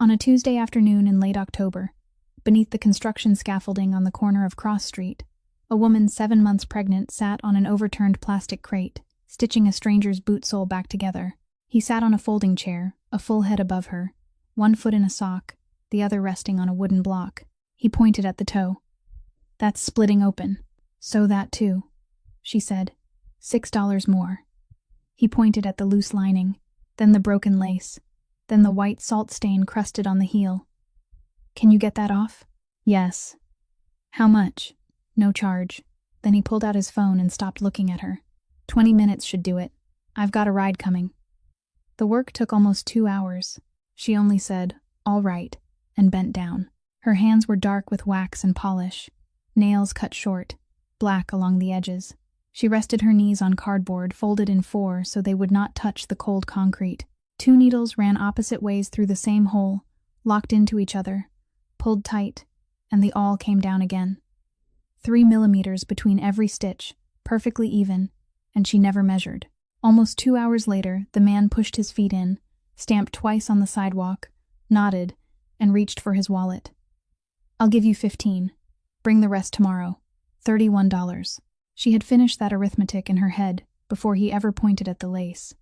On a Tuesday afternoon in late October, beneath the construction scaffolding on the corner of Cross Street, a woman 7 months pregnant sat on an overturned plastic crate, stitching a stranger's boot sole back together. He sat on a folding chair, a full head above her, one foot in a sock, the other resting on a wooden block. He pointed at the toe. "That's splitting open." "So that too," she said. $6 more. He pointed at the loose lining, then the broken lace, then the white salt stain crusted on the heel. "Can you get that off?" "Yes." "How much?" "No charge." Then he pulled out his phone and stopped looking at her. 20 minutes should do it. I've got a ride coming." The work took almost 2 hours. She only said, "All right," and bent down. Her hands were dark with wax and polish, nails cut short, black along the edges. She rested her knees on cardboard, folded in 4 so they would not touch the cold concrete. 2 needles ran opposite ways through the same hole, locked into each other, pulled tight, and the awl came down again. 3 millimeters between every stitch, perfectly even, and she never measured. Almost 2 hours later, the man pushed his feet in, stamped twice on the sidewalk, nodded, and reached for his wallet. "I'll give you 15. Bring the rest tomorrow. $31. She had finished that arithmetic in her head before he ever pointed at the lace.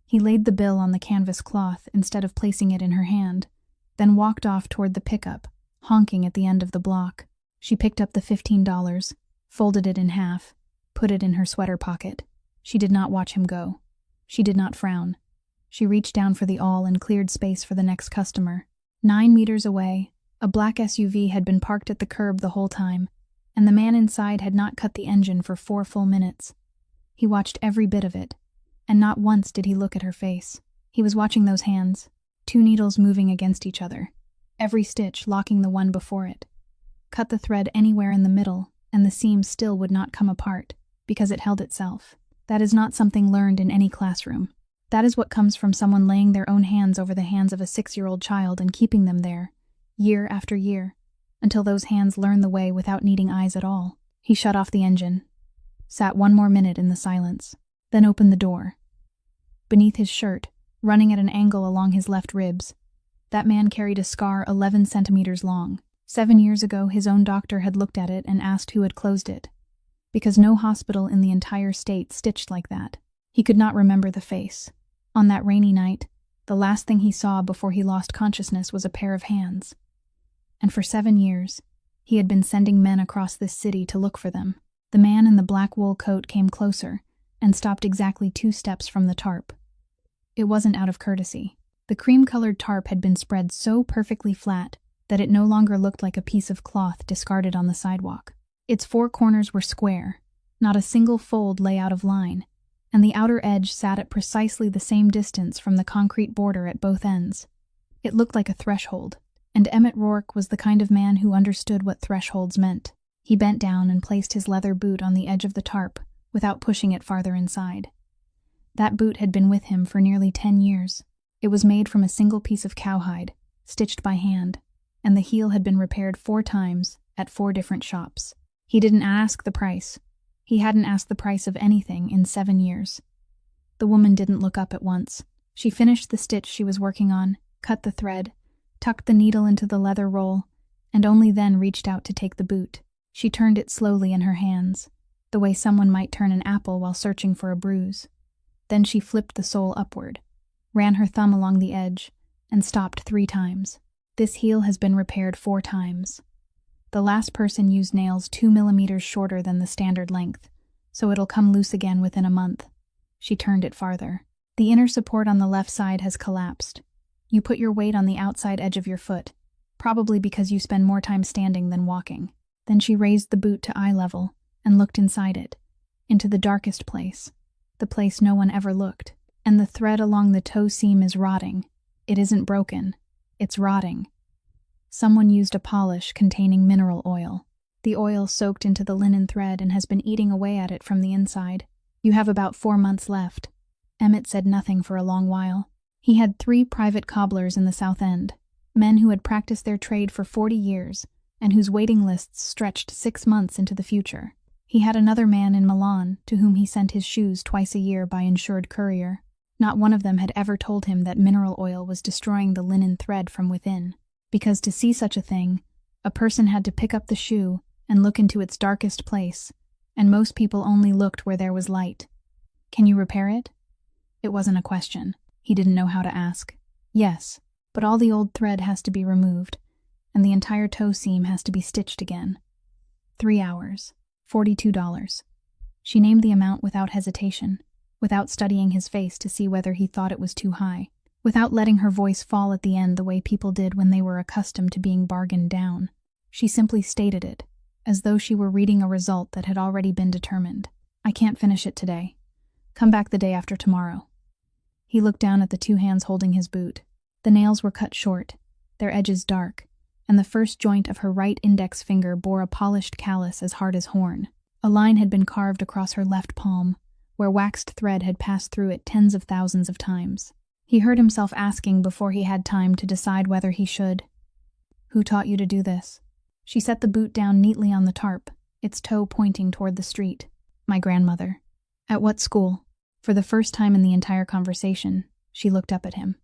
He laid the bill on the canvas cloth instead of placing it in her hand, then walked off toward the pickup, honking at the end of the block. She picked up the $15, folded it in half, put it in her sweater pocket. She did not watch him go. She did not frown. She reached down for the awl and cleared space for the next customer. 9 meters away, a black SUV had been parked at the curb the whole time, and the man inside had not cut the engine for 4 full minutes. He watched every bit of it, and not once did he look at her face. He was watching those hands, 2 needles moving against each other, every stitch locking the one before it. Cut the thread anywhere in the middle, and the seam still would not come apart, because it held itself. That is not something learned in any classroom. That is what comes from someone laying their own hands over the hands of a 6-year-old child and keeping them there, year after year, until those hands learn the way without needing eyes at all. He shut off the engine, sat 1 more minute in the silence, then opened the door. Beneath his shirt, running at an angle along his left ribs, that man carried a scar 11 centimeters long. 7 years ago, his own doctor had looked at it and asked who had closed it, because no hospital in the entire state stitched like that. He could not remember the face. On that rainy night, the last thing he saw before he lost consciousness was a pair of hands. And for 7 years, he had been sending men across this city to look for them. The man in the black wool coat came closer and stopped exactly 2 steps from the tarp. It wasn't out of courtesy. The cream-colored tarp had been spread so perfectly flat that it no longer looked like a piece of cloth discarded on the sidewalk. Its 4 corners were square, not a single fold lay out of line, and the outer edge sat at precisely the same distance from the concrete border at both ends. It looked like a threshold, and Emmett Rourke was the kind of man who understood what thresholds meant. He bent down and placed his leather boot on the edge of the tarp without pushing it farther inside. That boot had been with him for nearly 10 years. It was made from a single piece of cowhide, stitched by hand, and the heel had been repaired 4 times at 4 different shops. He didn't ask the price. He hadn't asked the price of anything in 7 years. The woman didn't look up at once. She finished the stitch she was working on, cut the thread, tucked the needle into the leather roll, and only then reached out to take the boot. She turned it slowly in her hands, the way someone might turn an apple while searching for a bruise. Then she flipped the sole upward, ran her thumb along the edge, and stopped 3 times. This heel has been repaired 4 times. The last person used nails 2 millimeters shorter than the standard length, so it'll come loose again within a month. She turned it farther. The inner support on the left side has collapsed. You put your weight on the outside edge of your foot, probably because you spend more time standing than walking. Then she raised the boot to eye level and looked inside it, into the darkest place, the place no one ever looked. And the thread along the toe seam is rotting. It isn't broken. It's rotting. Someone used a polish containing mineral oil. The oil soaked into the linen thread and has been eating away at it from the inside. You have about 4 months left. Emmett said nothing for a long while. He had 3 private cobblers in the South End, men who had practiced their trade for 40 years and whose waiting lists stretched 6 months into the future. He had another man in Milan to whom he sent his shoes twice a year by insured courier. Not one of them had ever told him that mineral oil was destroying the linen thread from within, because to see such a thing, a person had to pick up the shoe and look into its darkest place, and most people only looked where there was light. "Can you repair it?" It wasn't a question. He didn't know how to ask. "Yes, but all the old thread has to be removed, and the entire toe seam has to be stitched again. 3 hours, $42. She named the amount without hesitation, without studying his face to see whether he thought it was too high, without letting her voice fall at the end the way people did when they were accustomed to being bargained down. She simply stated it, as though she were reading a result that had already been determined. "I can't finish it today. Come back the day after tomorrow." He looked down at the 2 hands holding his boot. The nails were cut short, their edges dark, and the first joint of her right index finger bore a polished callus as hard as horn. A line had been carved across her left palm, where waxed thread had passed through it tens of thousands of times. He heard himself asking before he had time to decide whether he should. "Who taught you to do this?" She set the boot down neatly on the tarp, its toe pointing toward the street. "My grandmother." "At what school?" For the first time in the entire conversation, she looked up at him.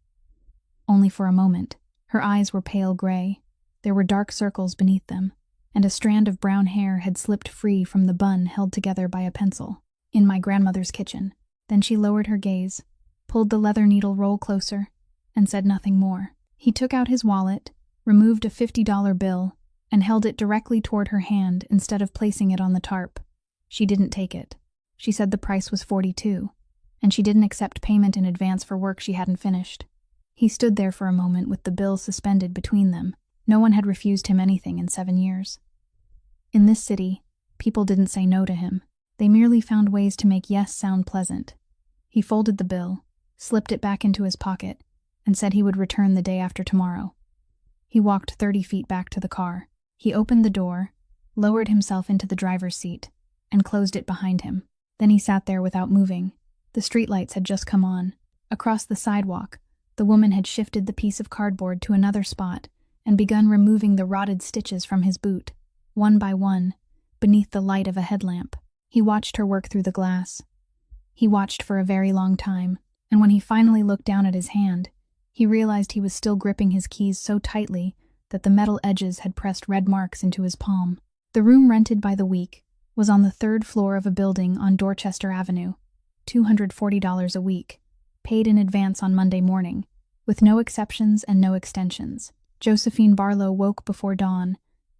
Only for a moment. Her eyes were pale gray. There were dark circles beneath them, and a strand of brown hair had slipped free from the bun held together by a pencil. "In my grandmother's kitchen." Then she lowered her gaze, pulled the leather needle roll closer, and said nothing more. He took out his wallet, removed a $50 bill, and held it directly toward her hand instead of placing it on the tarp. She didn't take it. She said the price was $42, and she didn't accept payment in advance for work she hadn't finished. He stood there for a moment with the bill suspended between them. No one had refused him anything in 7 years. In this city, people didn't say no to him. They merely found ways to make yes sound pleasant. He folded the bill, slipped it back into his pocket, and said he would return the day after tomorrow. He walked 30 feet back to the car. He opened the door, lowered himself into the driver's seat, and closed it behind him. Then he sat there without moving. The streetlights had just come on. Across the sidewalk, the woman had shifted the piece of cardboard to another spot and begun removing the rotted stitches from his boot, one by one, beneath the light of a headlamp. He watched her work through the glass. He watched for a very long time, and when he finally looked down at his hand, he realized he was still gripping his keys so tightly that the metal edges had pressed red marks into his palm. The room rented by the week was on the 3rd floor of a building on Dorchester Avenue, $240 a week, paid in advance on Monday morning, with no exceptions and no extensions. Josephine Barlow woke before dawn,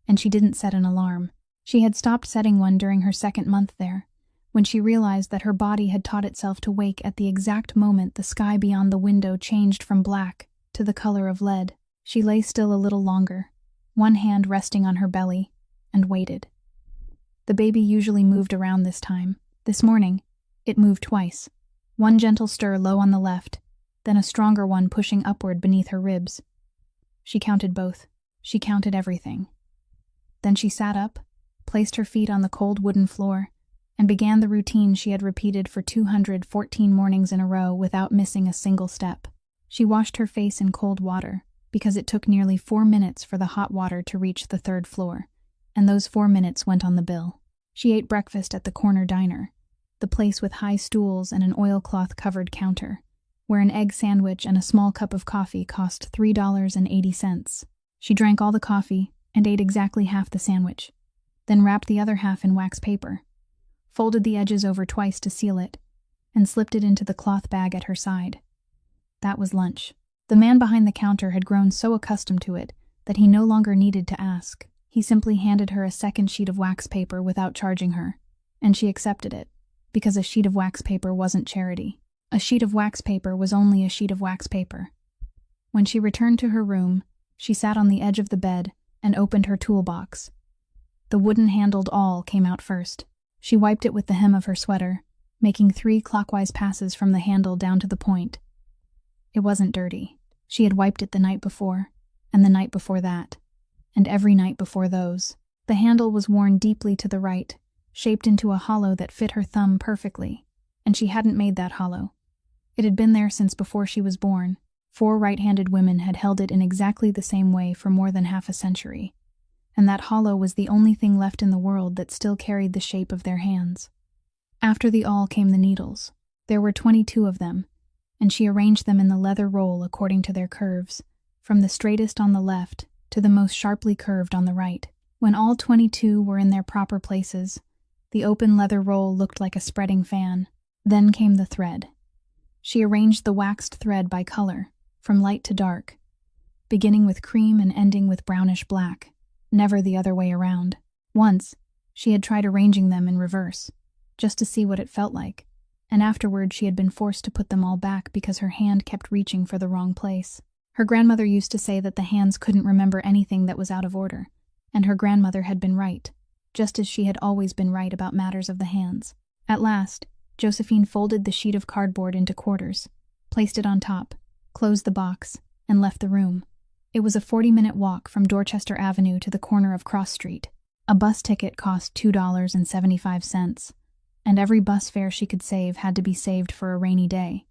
and she didn't set an alarm. She had stopped setting one during her 2nd month there, when she realized that her body had taught itself to wake at the exact moment the sky beyond the window changed from black to the color of lead. She lay still a little longer, one hand resting on her belly, and waited. The baby usually moved around this time. This morning, it moved twice, one gentle stir low on the left, then a stronger one pushing upward beneath her ribs. She counted both. She counted everything. Then she sat up, placed her feet on the cold wooden floor, and began the routine she had repeated for 214 mornings in a row without missing a single step. She washed her face in cold water, because it took nearly 4 minutes for the hot water to reach the 3rd floor, and those 4 minutes went on the bill. She ate breakfast at the corner diner, the place with high stools and an oilcloth-covered counter, where an egg sandwich and a small cup of coffee cost $3.80. She drank all the coffee and ate exactly half the sandwich, then wrapped the other half in wax paper, folded the edges over twice to seal it, and slipped it into the cloth bag at her side. That was lunch. The man behind the counter had grown so accustomed to it that he no longer needed to ask. He simply handed her a second sheet of wax paper without charging her, and she accepted it, because a sheet of wax paper wasn't charity. A sheet of wax paper was only a sheet of wax paper. When she returned to her room, she sat on the edge of the bed and opened her toolbox. The wooden-handled awl came out first. She wiped it with the hem of her sweater, making 3 clockwise passes from the handle down to the point. It wasn't dirty. She had wiped it the night before, and the night before that, and every night before those. The handle was worn deeply to the right, shaped into a hollow that fit her thumb perfectly, and she hadn't made that hollow. It had been there since before she was born. 4 right-handed women had held it in exactly the same way for more than half a century, and that hollow was the only thing left in the world that still carried the shape of their hands. After the awl came the needles. There were 22 of them, and she arranged them in the leather roll according to their curves, from the straightest on the left to the most sharply curved on the right. When all 22 were in their proper places, the open leather roll looked like a spreading fan. Then came the thread. She arranged the waxed thread by color, from light to dark, beginning with cream and ending with brownish black, never the other way around. Once, she had tried arranging them in reverse, just to see what it felt like, and afterward she had been forced to put them all back because her hand kept reaching for the wrong place. Her grandmother used to say that the hands couldn't remember anything that was out of order, and her grandmother had been right, just as she had always been right about matters of the hands. At last, Josephine folded the sheet of cardboard into quarters, placed it on top, closed the box, and left the room. It was a 40-minute walk from Dorchester Avenue to the corner of Cross Street. A bus ticket cost $2.75, and every bus fare she could save had to be saved for a rainy day,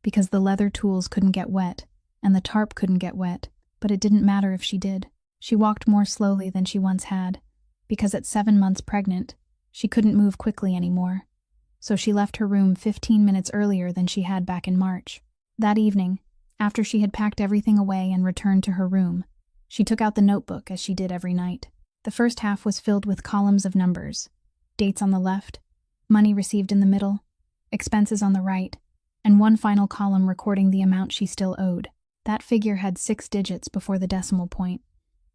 because the leather tools couldn't get wet, and the tarp couldn't get wet, but it didn't matter if she did. She walked more slowly than she once had, because at 7 months pregnant, she couldn't move quickly anymore. So she left her room 15 minutes earlier than she had back in March. That evening, after she had packed everything away and returned to her room, she took out the notebook as she did every night. The first half was filled with columns of numbers, dates on the left, money received in the middle, expenses on the right, and one final column recording the amount she still owed. That figure had 6 digits before the decimal point,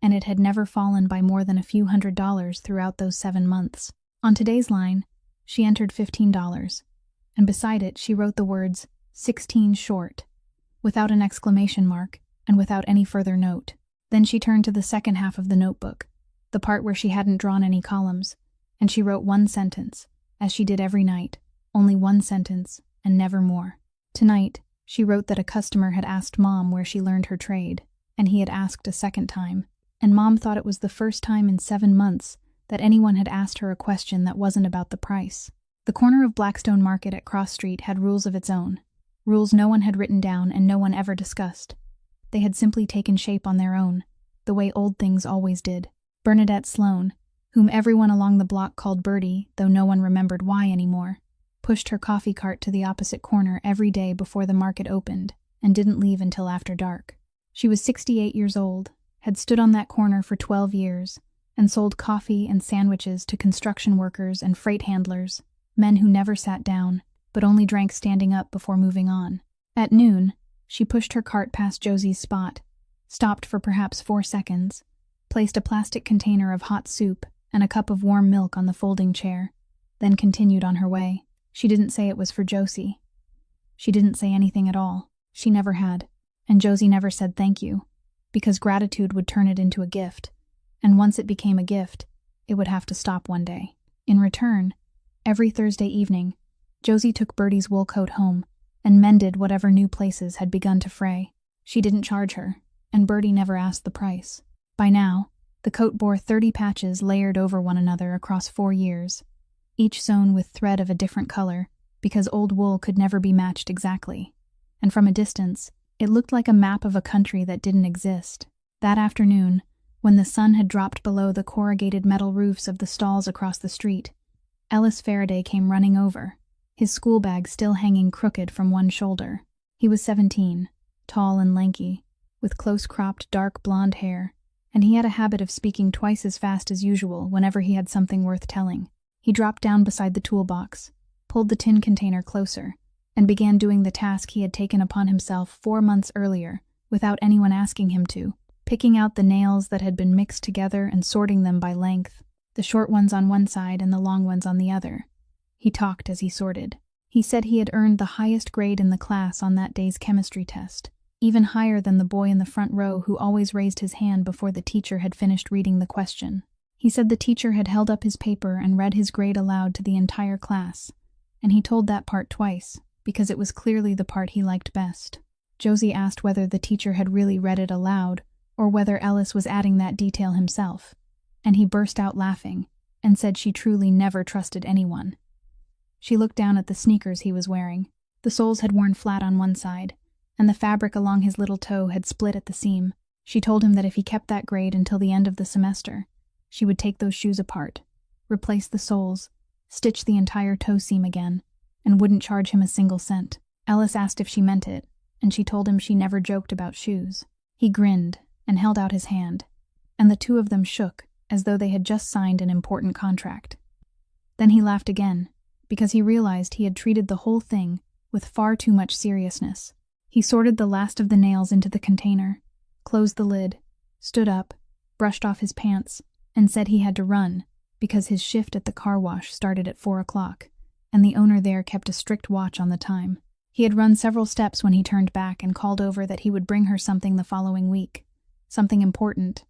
and it had never fallen by more than a few $100s throughout those 7 months. On today's line, she entered $15, and beside it she wrote the words, 16 short, without an exclamation mark, and without any further note. Then she turned to the second half of the notebook, the part where she hadn't drawn any columns, and she wrote one sentence, as she did every night, only one sentence, and never more. Tonight, she wrote that a customer had asked Mom where she learned her trade, and he had asked a second time, and Mom thought it was the first time in 7 months that anyone had asked her a question that wasn't about the price. The corner of Blackstone Market at Cross Street had rules of its own, rules no one had written down and no one ever discussed. They had simply taken shape on their own, the way old things always did. Bernadette Sloane, whom everyone along the block called Bertie, though no one remembered why anymore, pushed her coffee cart to the opposite corner every day before the market opened, and didn't leave until after dark. She was 68 years old, had stood on that corner for 12 years, and sold coffee and sandwiches to construction workers and freight handlers, men who never sat down, but only drank standing up before moving on. At noon, she pushed her cart past Josie's spot, stopped for perhaps 4 seconds, placed a plastic container of hot soup and a cup of warm milk on the folding chair, then continued on her way. She didn't say it was for Josie. She didn't say anything at all. She never had. And Josie never said thank you, because gratitude would turn it into a gift, and once it became a gift, it would have to stop one day. In return, every Thursday evening, Josie took Bertie's wool coat home and mended whatever new places had begun to fray. She didn't charge her, and Bertie never asked the price. By now, the coat bore 30 patches layered over one another across 4 years, each sewn with thread of a different color, because old wool could never be matched exactly. And from a distance, it looked like a map of a country that didn't exist. That afternoon, when the sun had dropped below the corrugated metal roofs of the stalls across the street, Ellis Faraday came running over, his school bag still hanging crooked from one shoulder. He was 17, tall and lanky, with close-cropped dark blonde hair, and he had a habit of speaking twice as fast as usual whenever he had something worth telling. He dropped down beside the toolbox, pulled the tin container closer, and began doing the task he had taken upon himself 4 months earlier, without anyone asking him to, picking out the nails that had been mixed together and sorting them by length, the short ones on one side and the long ones on the other. He talked as he sorted. He said he had earned the highest grade in the class on that day's chemistry test, even higher than the boy in the front row who always raised his hand before the teacher had finished reading the question. He said the teacher had held up his paper and read his grade aloud to the entire class, and he told that part twice, because it was clearly the part he liked best. Josie asked whether the teacher had really read it aloud, or whether Ellis was adding that detail himself, and he burst out laughing, and said she truly never trusted anyone. She looked down at the sneakers he was wearing. The soles had worn flat on one side, and the fabric along his little toe had split at the seam. She told him that if he kept that grade until the end of the semester, she would take those shoes apart, replace the soles, stitch the entire toe seam again, and wouldn't charge him a single cent. Ellis asked if she meant it, and she told him she never joked about shoes. He grinned and held out his hand, and the two of them shook as though they had just signed an important contract. Then he laughed again, because he realized he had treated the whole thing with far too much seriousness. He sorted the last of the nails into the container, closed the lid, stood up, brushed off his pants, and said he had to run because his shift at the car wash started at 4 o'clock, and the owner there kept a strict watch on the time. He had run several steps when he turned back and called over that he would bring her something the following week, something important,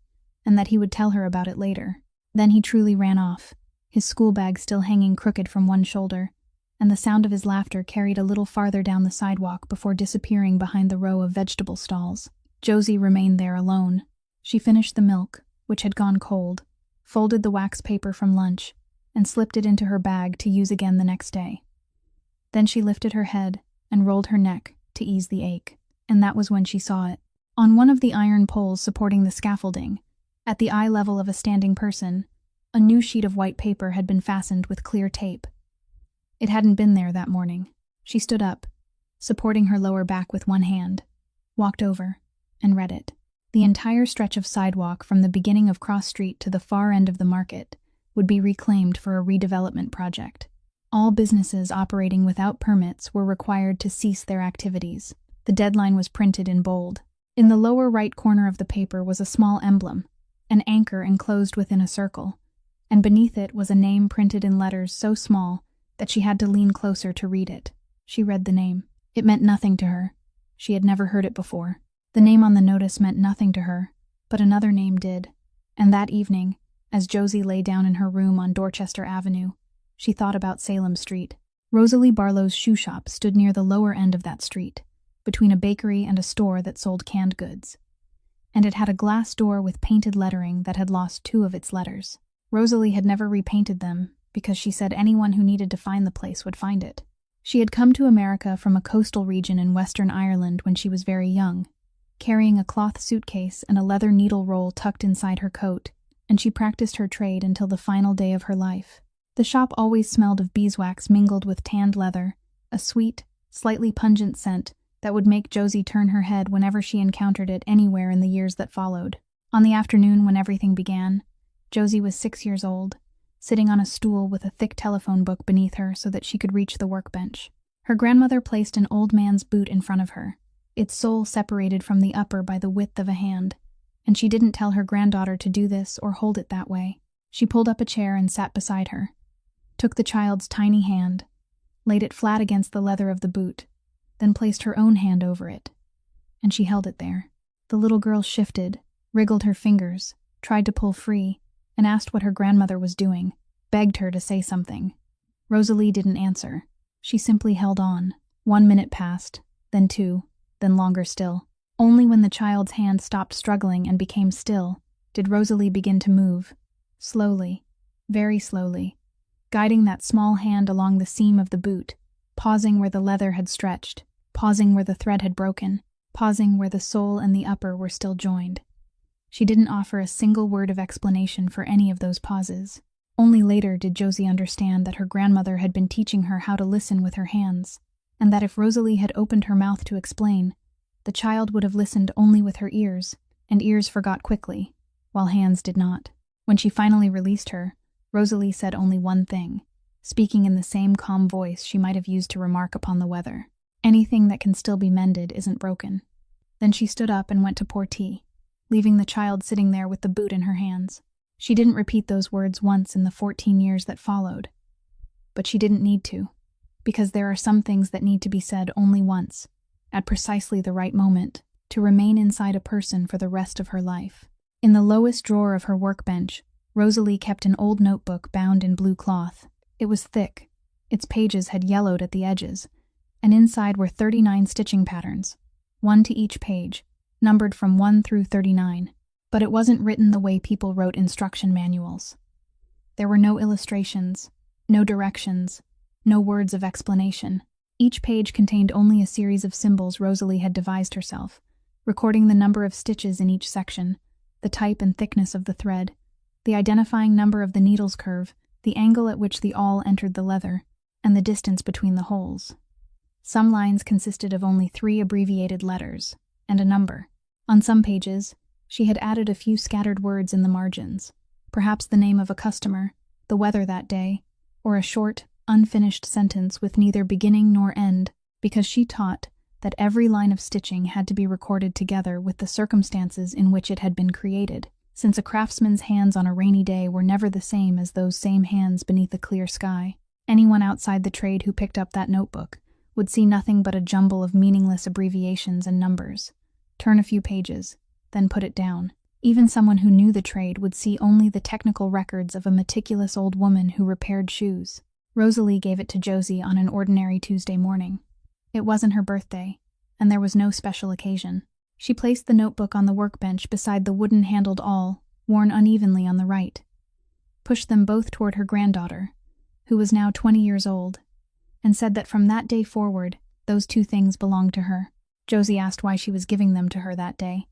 and that he would tell her about it later. Then he truly ran off, his school bag still hanging crooked from one shoulder, and the sound of his laughter carried a little farther down the sidewalk before disappearing behind the row of vegetable stalls. Josie remained there alone. She finished the milk, which had gone cold, folded the wax paper from lunch, and slipped it into her bag to use again the next day. Then she lifted her head and rolled her neck to ease the ache, and that was when she saw it. On one of the iron poles supporting the scaffolding, at the eye level of a standing person, a new sheet of white paper had been fastened with clear tape. It hadn't been there that morning. She stood up, supporting her lower back with one hand, walked over, and read it. The entire stretch of sidewalk from the beginning of Cross Street to the far end of the market would be reclaimed for a redevelopment project. All businesses operating without permits were required to cease their activities. The deadline was printed in bold. In the lower right corner of the paper was a small emblem, an anchor enclosed within a circle, and beneath it was a name printed in letters so small that she had to lean closer to read it. She read the name. It meant nothing to her. She had never heard it before. The name on the notice meant nothing to her, but another name did. And that evening, as Josie lay down in her room on Dorchester Avenue, she thought about Salem Street. Rosalie Barlow's shoe shop stood near the lower end of that street, between a bakery and a store that sold canned goods. And it had a glass door with painted lettering that had lost 2 of its letters. Rosalie had never repainted them because she said anyone who needed to find the place would find it. She had come to America from a coastal region in Western Ireland when she was very young, carrying a cloth suitcase and a leather needle roll tucked inside her coat, and she practiced her trade until the final day of her life. The shop always smelled of beeswax mingled with tanned leather, a sweet, slightly pungent scent that would make Josie turn her head whenever she encountered it anywhere in the years that followed. On the afternoon when everything began, Josie was 6 years old, sitting on a stool with a thick telephone book beneath her so that she could reach the workbench. Her grandmother placed an old man's boot in front of her, its sole separated from the upper by the width of a hand, and she didn't tell her granddaughter to do this or hold it that way. She pulled up a chair and sat beside her, took the child's tiny hand, laid it flat against the leather of the boot, then placed her own hand over it, and she held it there. The little girl shifted, wriggled her fingers, tried to pull free, and asked what her grandmother was doing, begged her to say something. Rosalie didn't answer. She simply held on. 1 minute passed, then 2, then longer still. Only when the child's hand stopped struggling and became still did Rosalie begin to move, slowly, very slowly, guiding that small hand along the seam of the boot, pausing where the leather had stretched, pausing where the thread had broken, pausing where the sole and the upper were still joined. She didn't offer a single word of explanation for any of those pauses. Only later did Josie understand that her grandmother had been teaching her how to listen with her hands, and that if Rosalie had opened her mouth to explain, the child would have listened only with her ears, and ears forgot quickly, while hands did not. When she finally released her, Rosalie said only one thing, speaking in the same calm voice she might have used to remark upon the weather. Anything that can still be mended isn't broken. Then she stood up and went to pour tea, leaving the child sitting there with the boot in her hands. She didn't repeat those words once in the 14 years that followed. But she didn't need to, because there are some things that need to be said only once, at precisely the right moment, to remain inside a person for the rest of her life. In the lowest drawer of her workbench, Rosalie kept an old notebook bound in blue cloth. It was thick, its pages had yellowed at the edges, and inside were 39 stitching patterns, 1 to each page, numbered from 1 through 39, but it wasn't written the way people wrote instruction manuals. There were no illustrations, no directions, no words of explanation. Each page contained only a series of symbols Rosalie had devised herself, recording the number of stitches in each section, the type and thickness of the thread, the identifying number of the needle's curve, the angle at which the awl entered the leather, and the distance between the holes. Some lines consisted of only 3 abbreviated letters and a number. On some pages, she had added a few scattered words in the margins, perhaps the name of a customer, the weather that day, or a short, unfinished sentence with neither beginning nor end, because she taught that every line of stitching had to be recorded together with the circumstances in which it had been created, since a craftsman's hands on a rainy day were never the same as those same hands beneath a clear sky. Anyone outside the trade who picked up that notebook would see nothing but a jumble of meaningless abbreviations and numbers. Turn a few pages, then put it down. Even someone who knew the trade would see only the technical records of a meticulous old woman who repaired shoes. Rosalie gave it to Josie on an ordinary Tuesday morning. It wasn't her birthday, and there was no special occasion. She placed the notebook on the workbench beside the wooden-handled awl, worn unevenly on the right, pushed them both toward her granddaughter, who was now 20 years old, and said that from that day forward, those 2 things belonged to her. Josie asked why she was giving them to her that day,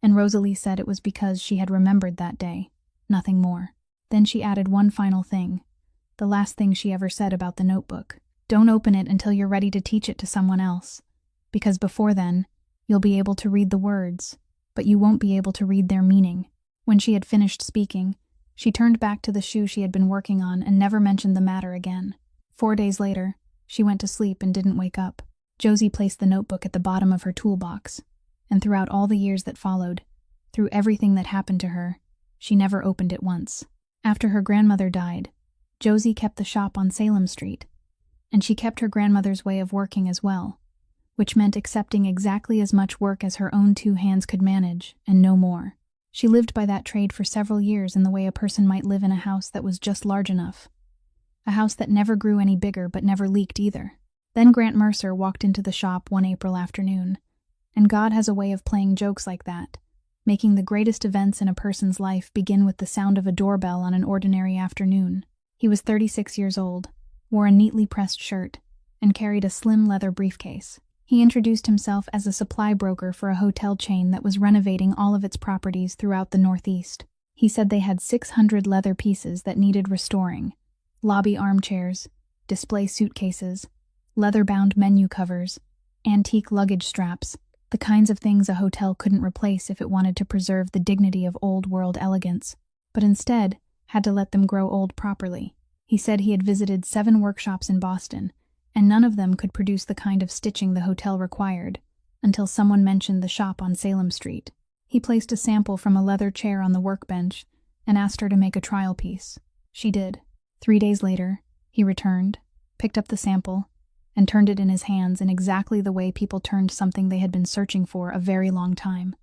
and Rosalie said it was because she had remembered that day, nothing more. Then she added one final thing, the last thing she ever said about the notebook. Don't open it until you're ready to teach it to someone else, because before then, you'll be able to read the words, but you won't be able to read their meaning. When she had finished speaking, she turned back to the shoe she had been working on and never mentioned the matter again. 4 days later, she went to sleep and didn't wake up. Josie placed the notebook at the bottom of her toolbox, and throughout all the years that followed, through everything that happened to her, she never opened it once. After her grandmother died, Josie kept the shop on Salem Street, and she kept her grandmother's way of working as well, which meant accepting exactly as much work as her own 2 hands could manage, and no more. She lived by that trade for several years in the way a person might live in a house that was just large enough. A house that never grew any bigger but never leaked either. Then Grant Mercer walked into the shop one April afternoon, and God has a way of playing jokes like that, making the greatest events in a person's life begin with the sound of a doorbell on an ordinary afternoon. He was 36 years old, wore a neatly pressed shirt, and carried a slim leather briefcase. He introduced himself as a supply broker for a hotel chain that was renovating all of its properties throughout the Northeast. He said they had 600 leather pieces that needed restoring: lobby armchairs, display suitcases, leather-bound menu covers, antique luggage straps, the kinds of things a hotel couldn't replace if it wanted to preserve the dignity of old-world elegance, but instead had to let them grow old properly. He said he had visited 7 workshops in Boston, and none of them could produce the kind of stitching the hotel required, until someone mentioned the shop on Salem Street. He placed a sample from a leather chair on the workbench and asked her to make a trial piece. She did. 3 days later, he returned, picked up the sample, and turned it in his hands in exactly the way people turned something they had been searching for a very long time.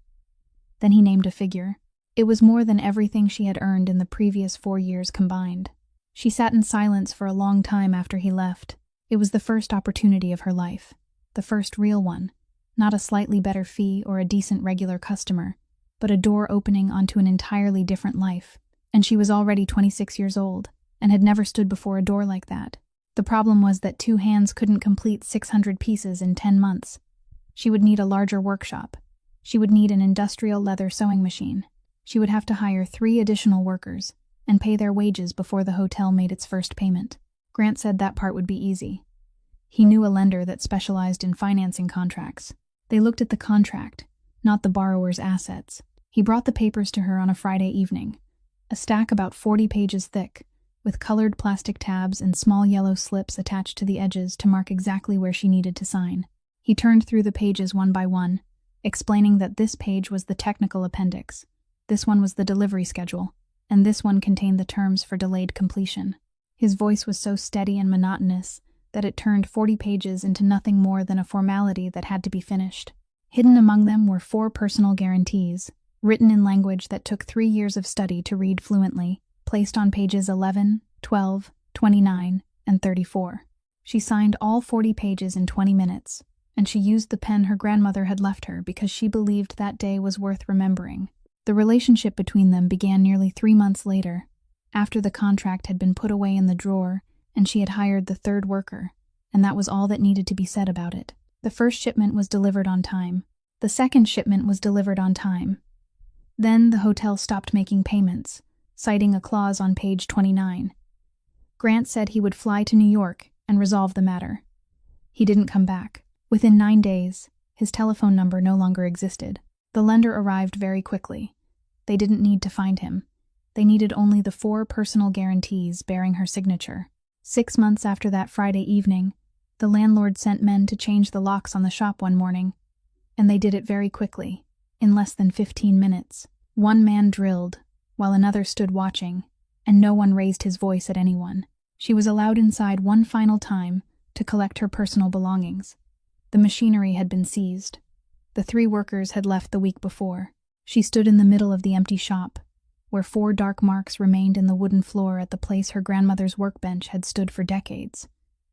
Then he named a figure. It was more than everything she had earned in the previous 4 years combined. She sat in silence for a long time after he left. It was the first opportunity of her life, the first real one, not a slightly better fee or a decent regular customer, but a door opening onto an entirely different life. And she was already 26 years old, and had never stood before a door like that. The problem was that 2 hands couldn't complete 600 pieces in 10 months. She would need a larger workshop. She would need an industrial leather sewing machine. She would have to hire 3 additional workers and pay their wages before the hotel made its first payment. Grant said that part would be easy. He knew a lender that specialized in financing contracts. They looked at the contract, not the borrower's assets. He brought the papers to her on a Friday evening, a stack about 40 pages thick, with colored plastic tabs and small yellow slips attached to the edges to mark exactly where she needed to sign. He turned through the pages one by one, explaining that this page was the technical appendix, this one was the delivery schedule, and this one contained the terms for delayed completion. His voice was so steady and monotonous that it turned 40 pages into nothing more than a formality that had to be finished. Hidden among them were 4 personal guarantees, written in language that took 3 years of study to read fluently, placed on pages 11, 12, 29, and 34. She signed all 40 pages in 20 minutes, and she used the pen her grandmother had left her because she believed that day was worth remembering. The relationship between them began nearly 3 months later, after the contract had been put away in the drawer and she had hired the 3rd worker, and that was all that needed to be said about it. The first shipment was delivered on time. The second shipment was delivered on time. Then the hotel stopped making payments, citing a clause on page 29. Grant said he would fly to New York and resolve the matter. He didn't come back. Within 9 days, his telephone number no longer existed. The lender arrived very quickly. They didn't need to find him. They needed only the 4 personal guarantees bearing her signature. 6 months after that Friday evening, the landlord sent men to change the locks on the shop one morning, and they did it very quickly, in less than 15 minutes. One man drilled, while another stood watching, and no one raised his voice at anyone. She was allowed inside one final time to collect her personal belongings. The machinery had been seized. The 3 workers had left the week before. She stood in the middle of the empty shop, where 4 dark marks remained in the wooden floor at the place her grandmother's workbench had stood for decades,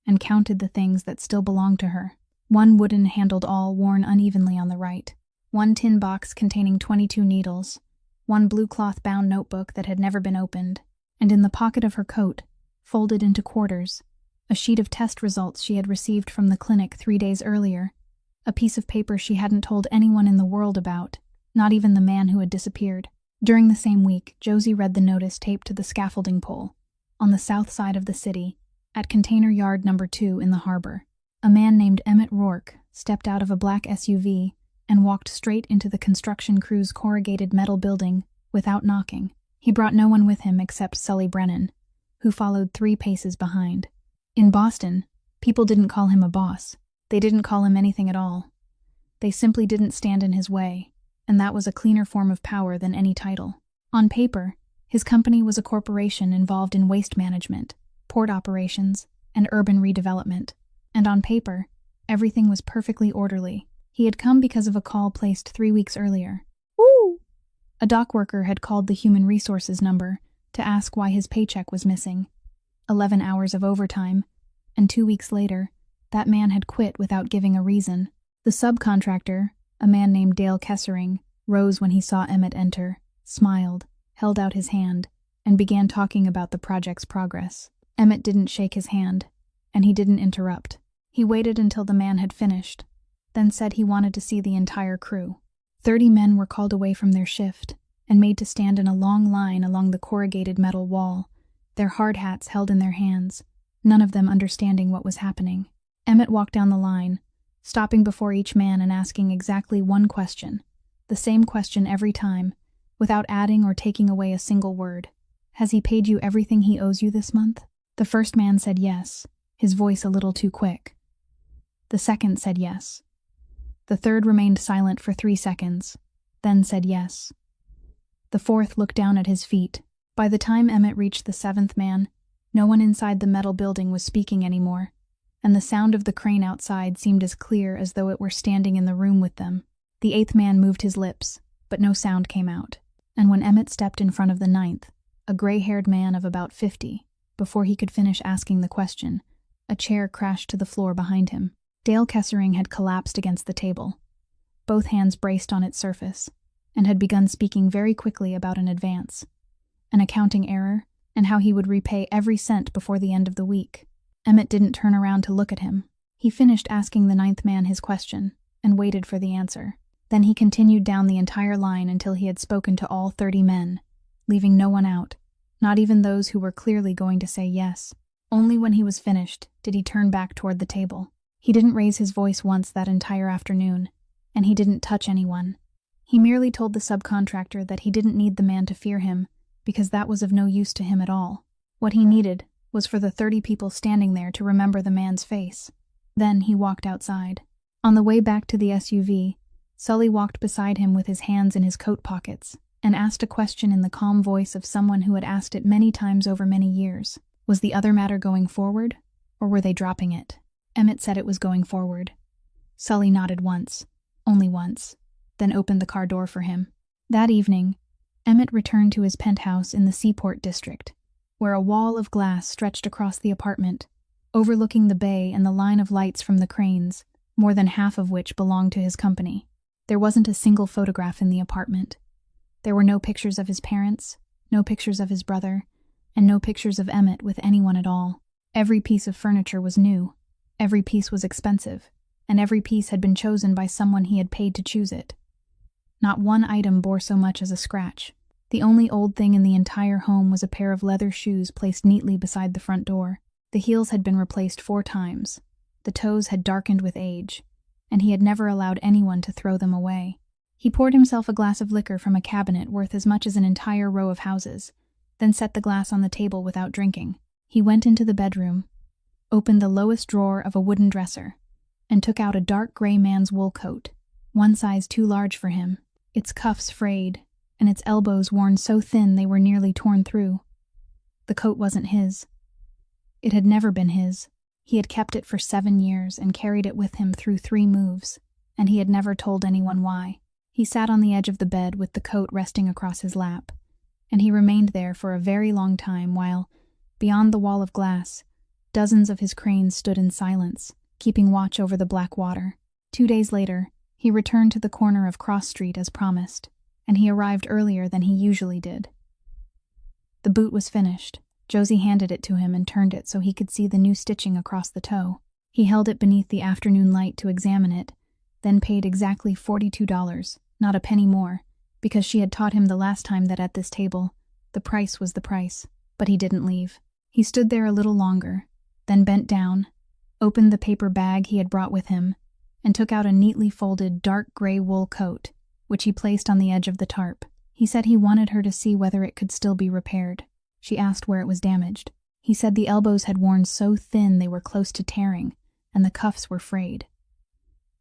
and counted the things that still belonged to her. 1 wooden-handled awl worn unevenly on the right, 1 tin box containing 22 needles, 1 blue cloth-bound notebook that had never been opened, and in the pocket of her coat, folded into quarters, a sheet of test results she had received from the clinic 3 days earlier, a piece of paper she hadn't told anyone in the world about, not even the man who had disappeared. During the same week, Josie read the notice taped to the scaffolding pole, on the south side of the city, at Container Yard Number 2 in the harbor. A man named Emmett Rourke stepped out of a black SUV and walked straight into the construction crew's corrugated metal building without knocking. He brought no one with him except Sully Brennan, who followed 3 paces behind. In Boston, people didn't call him a boss. They didn't call him anything at all. They simply didn't stand in his way, and that was a cleaner form of power than any title. On paper, his company was a corporation involved in waste management, port operations, and urban redevelopment. And on paper, everything was perfectly orderly. He had come because of a call placed 3 weeks earlier. Ooh! A dock worker had called the human resources number to ask why his paycheck was missing. 11 hours of overtime, and 2 weeks later, that man had quit without giving a reason. The subcontractor, a man named Dale Kessering, rose when he saw Emmett enter, smiled, held out his hand, and began talking about the project's progress. Emmett didn't shake his hand, and he didn't interrupt. He waited until the man had finished, then said he wanted to see the entire crew. 30 men were called away from their shift and made to stand in a long line along the corrugated metal wall, their hard hats held in their hands, none of them understanding what was happening. Emmett walked down the line, stopping before each man and asking exactly one question, the same question every time, without adding or taking away a single word. Has he paid you everything he owes you this month? The first man said yes, his voice a little too quick. The second said yes. The third remained silent for 3 seconds, then said yes. The fourth looked down at his feet. By the time Emmett reached the 7th man, no one inside the metal building was speaking anymore, and the sound of the crane outside seemed as clear as though it were standing in the room with them. The 8th man moved his lips, but no sound came out, and when Emmett stepped in front of the 9th, a gray-haired man of about 50, before he could finish asking the question, a chair crashed to the floor behind him. Dale Kessering had collapsed against the table, both hands braced on its surface, and had begun speaking very quickly about an advance, an accounting error, and how he would repay every cent before the end of the week. Emmett didn't turn around to look at him. He finished asking the 9th man his question, and waited for the answer. Then he continued down the entire line until he had spoken to all 30 men, leaving no one out, not even those who were clearly going to say yes. Only when he was finished did he turn back toward the table. He didn't raise his voice once that entire afternoon, and he didn't touch anyone. He merely told the subcontractor that he didn't need the man to fear him, because that was of no use to him at all. What he needed was for the 30 people standing there to remember the man's face. Then he walked outside. On the way back to the SUV, Sully walked beside him with his hands in his coat pockets, and asked a question in the calm voice of someone who had asked it many times over many years. Was the other matter going forward, or were they dropping it? Emmett said it was going forward. Sully nodded once, only once, then opened the car door for him. That evening, Emmett returned to his penthouse in the Seaport district, where a wall of glass stretched across the apartment, overlooking the bay and the line of lights from the cranes, more than half of which belonged to his company. There wasn't a single photograph in the apartment. There were no pictures of his parents, no pictures of his brother, and no pictures of Emmett with anyone at all. Every piece of furniture was new, every piece was expensive, and every piece had been chosen by someone he had paid to choose it. Not one item bore so much as a scratch. The only old thing in the entire home was a pair of leather shoes placed neatly beside the front door. The heels had been replaced 4 times, The toes had darkened with age, and he had never allowed anyone to throw them away. He poured himself a glass of liquor from a cabinet worth as much as an entire row of houses, then set the glass on the table without drinking. He went into the bedroom, opened the lowest drawer of a wooden dresser, and took out a dark gray man's wool coat, one size too large for him, its cuffs frayed, and its elbows worn so thin they were nearly torn through. The coat wasn't his. It had never been his. He had kept it for 7 years and carried it with him through 3 moves, and he had never told anyone why. He sat on the edge of the bed with the coat resting across his lap, and he remained there for a very long time while, beyond the wall of glass, dozens of his cranes stood in silence, keeping watch over the black water. 2 days later, he returned to the corner of Cross Street as promised, and he arrived earlier than he usually did. The boot was finished. Josie handed it to him and turned it so he could see the new stitching across the toe. He held it beneath the afternoon light to examine it, then paid exactly $42, not a penny more, because she had taught him the last time that at this table, the price was the price. But he didn't leave. He stood there a little longer, then bent down, opened the paper bag he had brought with him, and took out a neatly folded dark gray wool coat, which he placed on the edge of the tarp. He said he wanted her to see whether it could still be repaired. She asked where it was damaged. He said the elbows had worn so thin they were close to tearing, and the cuffs were frayed.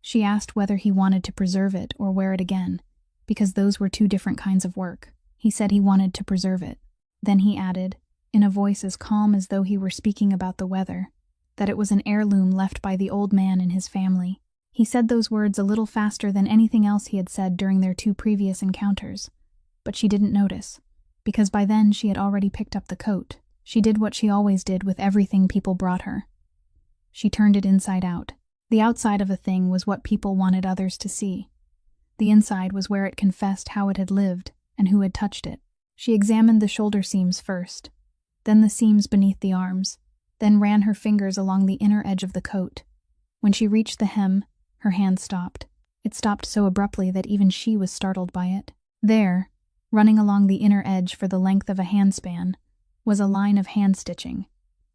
She asked whether he wanted to preserve it or wear it again, because those were 2 different kinds of work. He said he wanted to preserve it. Then he added, in a voice as calm as though he were speaking about the weather, that it was an heirloom left by the old man and his family. He said those words a little faster than anything else he had said during their 2 previous encounters, but she didn't notice, because by then she had already picked up the coat. She did what she always did with everything people brought her. She turned it inside out. The outside of a thing was what people wanted others to see. The inside was where it confessed how it had lived and who had touched it. She examined the shoulder seams first, then the seams beneath the arms, then ran her fingers along the inner edge of the coat. When she reached the hem, her hand stopped. It stopped so abruptly that even she was startled by it. There, running along the inner edge for the length of a handspan, was a line of hand stitching.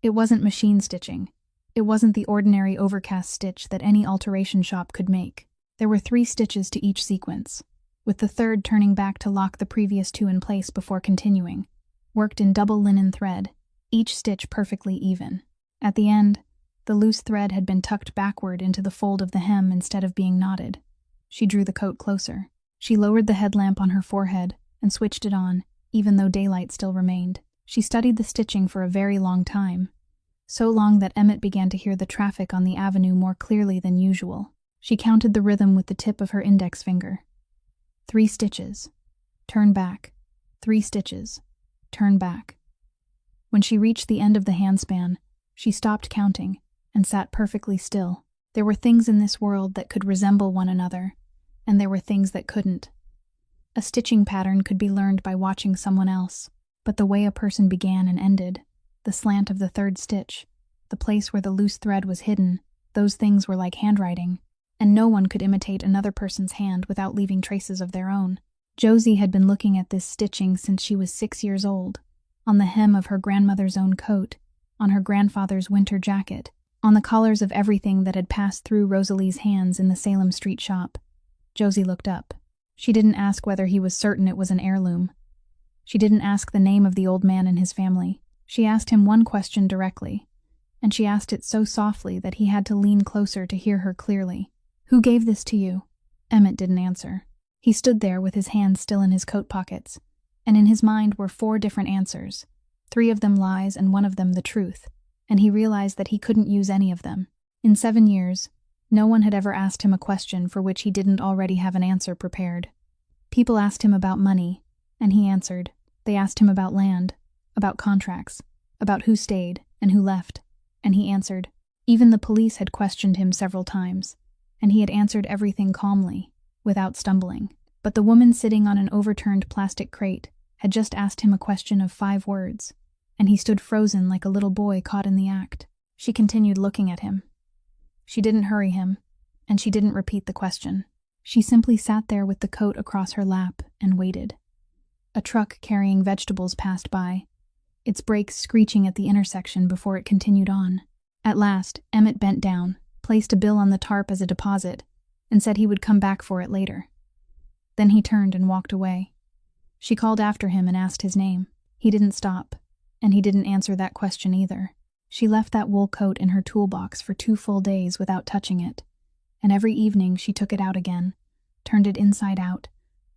It wasn't machine stitching. It wasn't the ordinary overcast stitch that any alteration shop could make. There were 3 stitches to each sequence, with the third turning back to lock the previous 2 in place before continuing, worked in double linen thread, each stitch perfectly even. At the end, the loose thread had been tucked backward into the fold of the hem instead of being knotted. She drew the coat closer. She lowered the headlamp on her forehead and switched it on, even though daylight still remained. She studied the stitching for a very long time, so long that Emmett began to hear the traffic on the avenue more clearly than usual. She counted the rhythm with the tip of her index finger. 3 stitches. Turn back. 3 stitches. Turn back. When she reached the end of the handspan, she stopped counting and sat perfectly still. There were things in this world that could resemble one another, and there were things that couldn't. A stitching pattern could be learned by watching someone else, but the way a person began and ended, the slant of the 3rd stitch, the place where the loose thread was hidden, those things were like handwriting, and no one could imitate another person's hand without leaving traces of their own. Josie had been looking at this stitching since she was 6 years old, on the hem of her grandmother's own coat, on her grandfather's winter jacket, on the collars of everything that had passed through Rosalie's hands in the Salem Street shop. Josie looked up. She didn't ask whether he was certain it was an heirloom. She didn't ask the name of the old man and his family. She asked him one question directly, and she asked it so softly that he had to lean closer to hear her clearly. "Who gave this to you?" Emmett didn't answer. He stood there with his hands still in his coat pockets, and in his mind were 4 different answers, 3 of them lies and 1 of them the truth, and he realized that he couldn't use any of them. In 7 years, no one had ever asked him a question for which he didn't already have an answer prepared. People asked him about money, and he answered. They asked him about land, about contracts, about who stayed and who left, and he answered. Even the police had questioned him several times, and he had answered everything calmly, without stumbling. But the woman sitting on an overturned plastic crate had just asked him a question of 5 words, and he stood frozen like a little boy caught in the act. She continued looking at him. She didn't hurry him, and she didn't repeat the question. She simply sat there with the coat across her lap and waited. A truck carrying vegetables passed by, its brakes screeching at the intersection before it continued on. At last, Emmett bent down, placed a bill on the tarp as a deposit, and said he would come back for it later. Then he turned and walked away. She called after him and asked his name. He didn't stop, and he didn't answer that question either. She left that wool coat in her toolbox for 2 full days without touching it, and every evening she took it out again, turned it inside out,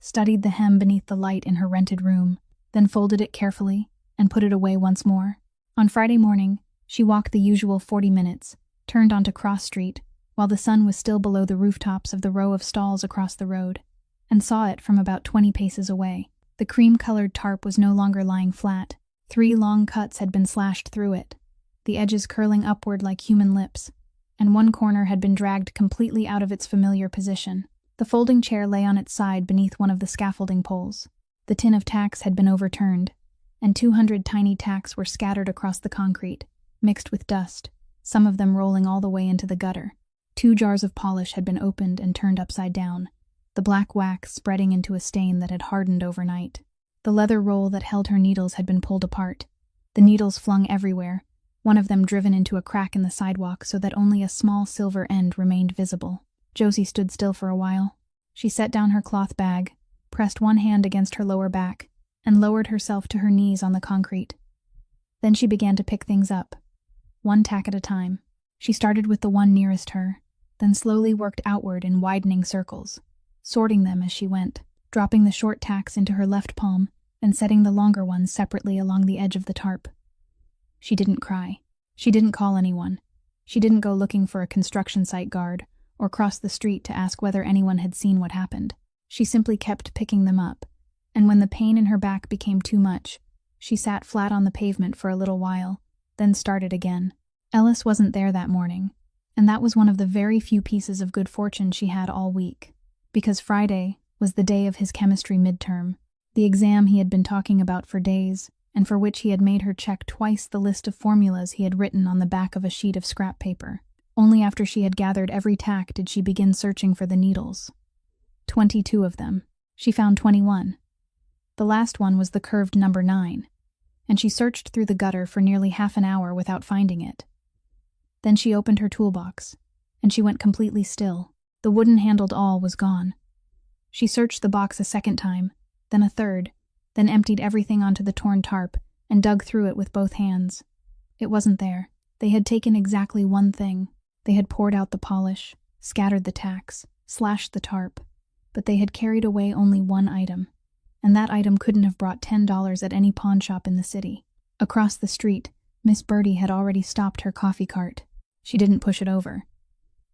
studied the hem beneath the light in her rented room, then folded it carefully and put it away once more. On Friday morning, she walked the usual 40 minutes, turned onto Cross Street, while the sun was still below the rooftops of the row of stalls across the road, and saw it from about 20 paces away. The cream-colored tarp was no longer lying flat. 3 long cuts had been slashed through it, the edges curling upward like human lips, and one corner had been dragged completely out of its familiar position. The folding chair lay on its side beneath one of the scaffolding poles. The tin of tacks had been overturned, and 200 tiny tacks were scattered across the concrete, mixed with dust, some of them rolling all the way into the gutter. 2 jars of polish had been opened and turned upside down, the black wax spreading into a stain that had hardened overnight. The leather roll that held her needles had been pulled apart, the needles flung everywhere, one of them driven into a crack in the sidewalk so that only a small silver end remained visible. Josie stood still for a while. She set down her cloth bag, pressed one hand against her lower back, and lowered herself to her knees on the concrete. Then she began to pick things up, one tack at a time. She started with the one nearest her, then slowly worked outward in widening circles, sorting them as she went, dropping the short tacks into her left palm and setting the longer ones separately along the edge of the tarp. She didn't cry. She didn't call anyone. She didn't go looking for a construction site guard or cross the street to ask whether anyone had seen what happened. She simply kept picking them up, and when the pain in her back became too much, she sat flat on the pavement for a little while, then started again. Ellis wasn't there that morning, and that was one of the very few pieces of good fortune she had all week, because Friday was the day of his chemistry midterm, the exam he had been talking about for days, and for which he had made her check twice the list of formulas he had written on the back of a sheet of scrap paper. Only after she had gathered every tack did she begin searching for the needles. 22 of them. She found 21. The last one was the curved number 9, and she searched through the gutter for nearly half an hour without finding it. Then she opened her toolbox, and she went completely still. The wooden-handled awl was gone. She searched the box a second time, then a third, then emptied everything onto the torn tarp and dug through it with both hands. It wasn't there. They had taken exactly one thing. They had poured out the polish, scattered the tacks, slashed the tarp, but they had carried away only one item, and that item couldn't have brought $10 at any pawn shop in the city. Across the street, Miss Birdie had already stopped her coffee cart. She didn't push it over.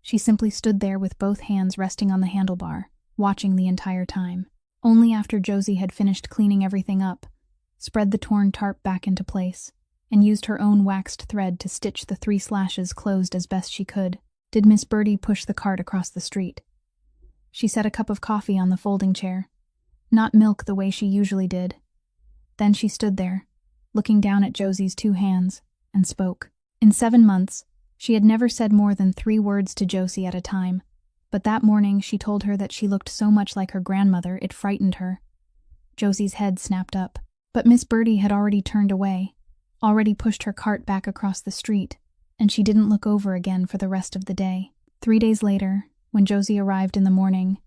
She simply stood there with both hands resting on the handlebar, watching the entire time. Only after Josie had finished cleaning everything up, spread the torn tarp back into place, and used her own waxed thread to stitch the 3 slashes closed as best she could, did Miss Birdie push the cart across the street. She set a cup of coffee on the folding chair, not milk the way she usually did. Then she stood there, looking down at Josie's 2 hands, and spoke. In 7 months, she had never said more than 3 words to Josie at a time, but that morning she told her that she looked so much like her grandmother it frightened her. Josie's head snapped up, but Miss Birdie had already turned away, already pushed her cart back across the street, and she didn't look over again for the rest of the day. 3 days later, when Josie arrived in the morning,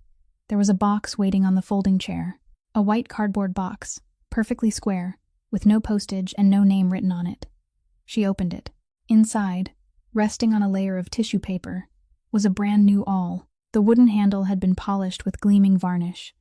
there was a box waiting on the folding chair, a white cardboard box, perfectly square, with no postage and no name written on it. She opened it. Inside, resting on a layer of tissue paper, was a brand new awl. The wooden handle had been polished with gleaming varnish.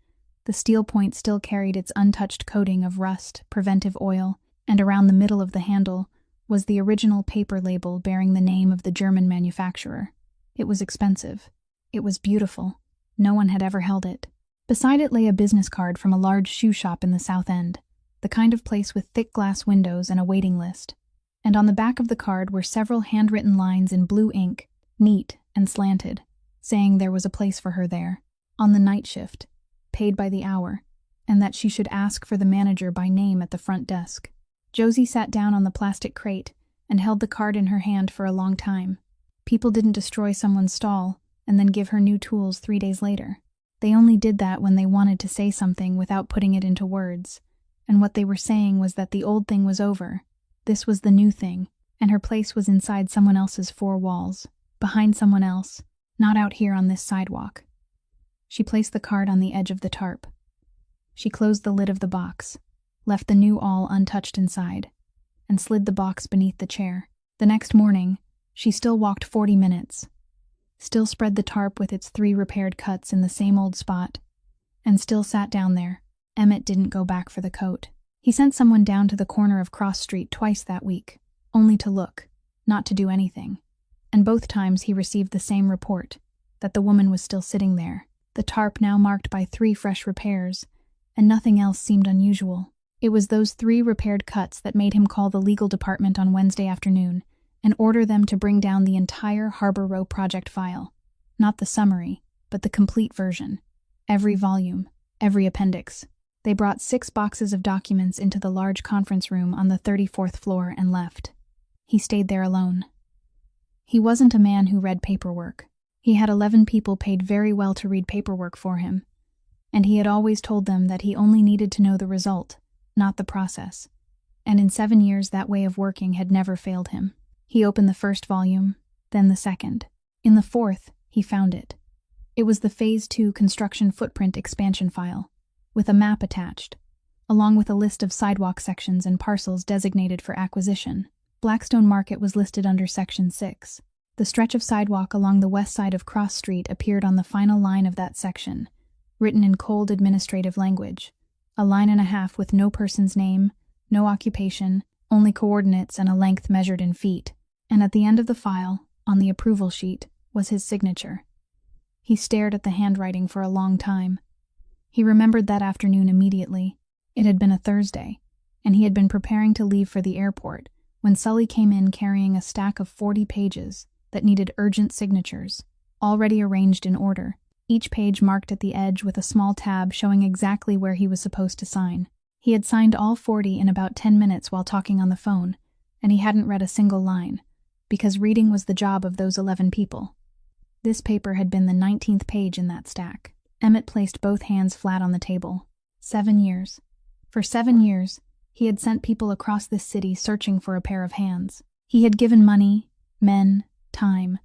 The steel point still carried its untouched coating of rust, preventive oil, and around the middle of the handle was the original paper label bearing the name of the German manufacturer. It was expensive. It was beautiful. No one had ever held it. Beside it lay a business card from a large shoe shop in the South End, the kind of place with thick glass windows and a waiting list. And on the back of the card were several handwritten lines in blue ink, neat and slanted, saying there was a place for her there, on the night shift, paid by the hour, and that she should ask for the manager by name at the front desk. Josie sat down on the plastic crate and held the card in her hand for a long time. People didn't destroy someone's stall and then give her new tools 3 days later. They only did that when they wanted to say something without putting it into words, and what they were saying was that the old thing was over, this was the new thing, and her place was inside someone else's 4 walls. behind someone else, not out here on this sidewalk. She placed the card on the edge of the tarp. She closed the lid of the box, left the new awl untouched inside, and slid the box beneath the chair. The next morning, she still walked 40 minutes, still spread the tarp with its 3 repaired cuts in the same old spot, and still sat down there. Emmett didn't go back for the coat. He sent someone down to the corner of Cross Street twice that week, only to look, not to do anything. And both times he received the same report, that the woman was still sitting there, the tarp now marked by 3 fresh repairs, and nothing else seemed unusual. It was those 3 repaired cuts that made him call the legal department on Wednesday afternoon and order them to bring down the entire Harbor Row project file. Not the summary, but the complete version. Every volume, every appendix. They brought 6 boxes of documents into the large conference room on the 34th floor and left. He stayed there alone. He wasn't a man who read paperwork. He had 11 people paid very well to read paperwork for him, and he had always told them that he only needed to know the result, not the process. And in 7 years that way of working had never failed him. He opened the first volume, then the second. In the 4th, he found it. It was the Phase 2 construction footprint expansion file, with a map attached, along with a list of sidewalk sections and parcels designated for acquisition. Blackstone Market was listed under Section 6. The stretch of sidewalk along the west side of Cross Street appeared on the final line of that section, written in cold administrative language, a 1.5 with no person's name, no occupation, only coordinates and a length measured in feet. And at the end of the file, on the approval sheet, was his signature. He stared at the handwriting for a long time. He remembered that afternoon immediately. It had been a Thursday, and he had been preparing to leave for the airport when Sully came in carrying a stack of 40 pages that needed urgent signatures, already arranged in order, each page marked at the edge with a small tab showing exactly where he was supposed to sign. He had signed all 40 in about 10 minutes while talking on the phone, and he hadn't read a single line, because reading was the job of those 11 people. This paper had been the 19th page in that stack. Emmett placed both hands flat on the table. 7 years. For 7 years, he had sent people across this city searching for a pair of hands. He had given money, men, time.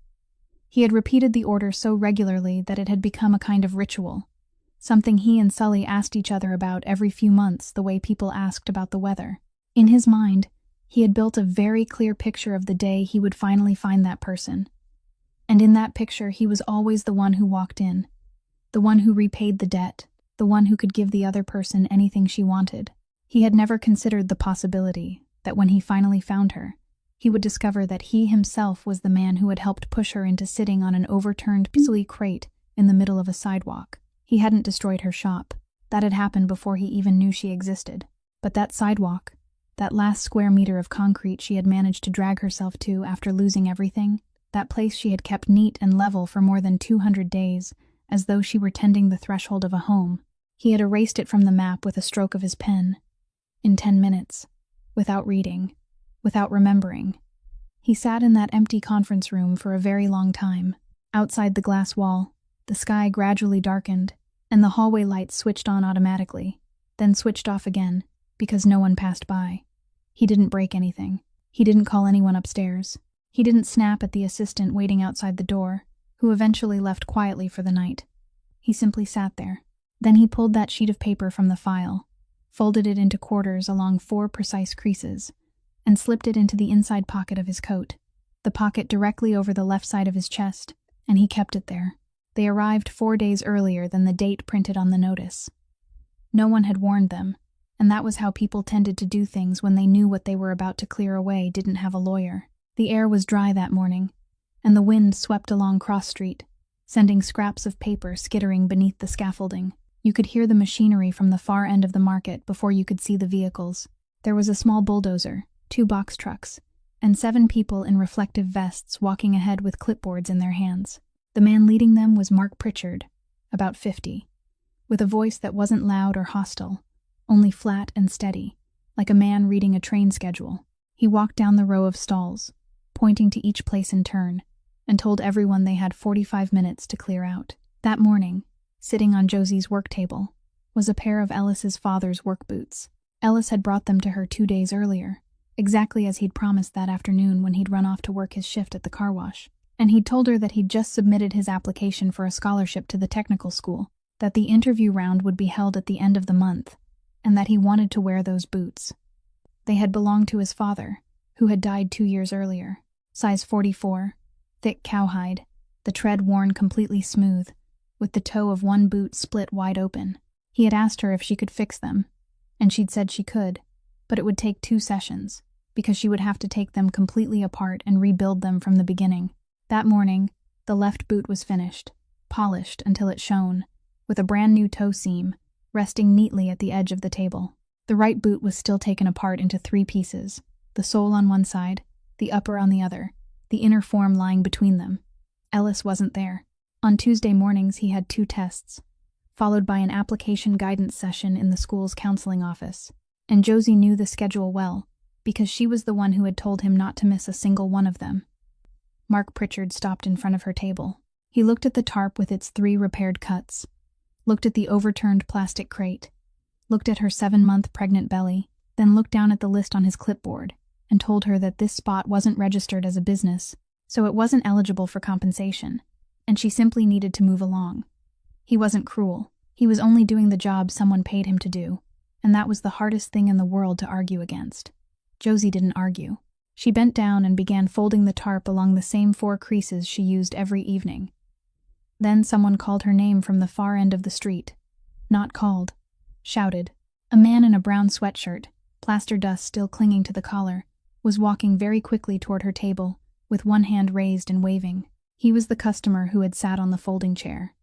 He had repeated the order so regularly that it had become a kind of ritual, something he and Sully asked each other about every few months the way people asked about the weather. In his mind, he had built a very clear picture of the day he would finally find that person. And in that picture he was always the one who walked in, the one who repaid the debt, the one who could give the other person anything she wanted. He had never considered the possibility that when he finally found her, he would discover that he himself was the man who had helped push her into sitting on an overturned paisley crate in the middle of a sidewalk. He hadn't destroyed her shop. That had happened before he even knew she existed. But that sidewalk, that last square meter of concrete she had managed to drag herself to after losing everything, that place she had kept neat and level for more than 200 days, as though she were tending the threshold of a home, he had erased it from the map with a stroke of his pen. In 10 minutes, without reading, without remembering. He sat in that empty conference room for a very long time. Outside the glass wall, the sky gradually darkened, and the hallway lights switched on automatically, then switched off again, because no one passed by. He didn't break anything. He didn't call anyone upstairs. He didn't snap at the assistant waiting outside the door, who eventually left quietly for the night. He simply sat there. Then he pulled that sheet of paper from the file, folded it into quarters along 4 precise creases, and slipped it into the inside pocket of his coat, the pocket directly over the left side of his chest, and he kept it there. They arrived 4 days earlier than the date printed on the notice. No one had warned them, and that was how people tended to do things when they knew what they were about to clear away didn't have a lawyer. The air was dry that morning, and the wind swept along Cross Street, sending scraps of paper skittering beneath the scaffolding. You could hear the machinery from the far end of the market before you could see the vehicles. There was a small bulldozer, 2 box trucks, and 7 people in reflective vests walking ahead with clipboards in their hands. The man leading them was Mark Pritchard, about 50, with a voice that wasn't loud or hostile, only flat and steady, like a man reading a train schedule. He walked down the row of stalls, pointing to each place in turn, and told everyone they had 45 minutes to clear out. That morning, sitting on Josie's work table, was a pair of Ellis's father's work boots. Ellis had brought them to her 2 days earlier, exactly as he'd promised that afternoon when he'd run off to work his shift at the car wash. And he'd told her that he'd just submitted his application for a scholarship to the technical school, that the interview round would be held at the end of the month, and that he wanted to wear those boots. They had belonged to his father, who had died 2 years earlier. Size 44, thick cowhide, the tread worn completely smooth, with the toe of one boot split wide open. He had asked her if she could fix them, and she'd said she could, but it would take 2 sessions, because she would have to take them completely apart and rebuild them from the beginning. That morning, the left boot was finished, polished until it shone, with a brand new toe seam, resting neatly at the edge of the table. The right boot was still taken apart into 3 pieces, the sole on one side, the upper on the other, the inner form lying between them. Ellis wasn't there. On Tuesday mornings he had 2 tests, followed by an application guidance session in the school's counseling office. And Josie knew the schedule well, because she was the one who had told him not to miss a single one of them. Mark Pritchard stopped in front of her table. He looked at the tarp with its 3 repaired cuts, looked at the overturned plastic crate, looked at her 7-month pregnant belly, then looked down at the list on his clipboard and told her that this spot wasn't registered as a business, so it wasn't eligible for compensation, and she simply needed to move along. He wasn't cruel. He was only doing the job someone paid him to do, and that was the hardest thing in the world to argue against. Josie didn't argue. She bent down and began folding the tarp along the same 4 creases she used every evening. Then someone called her name from the far end of the street. Not called. Shouted. A man in a brown sweatshirt, plaster dust still clinging to the collar, was walking very quickly toward her table, with one hand raised and waving. He was the customer who had sat on the folding chair,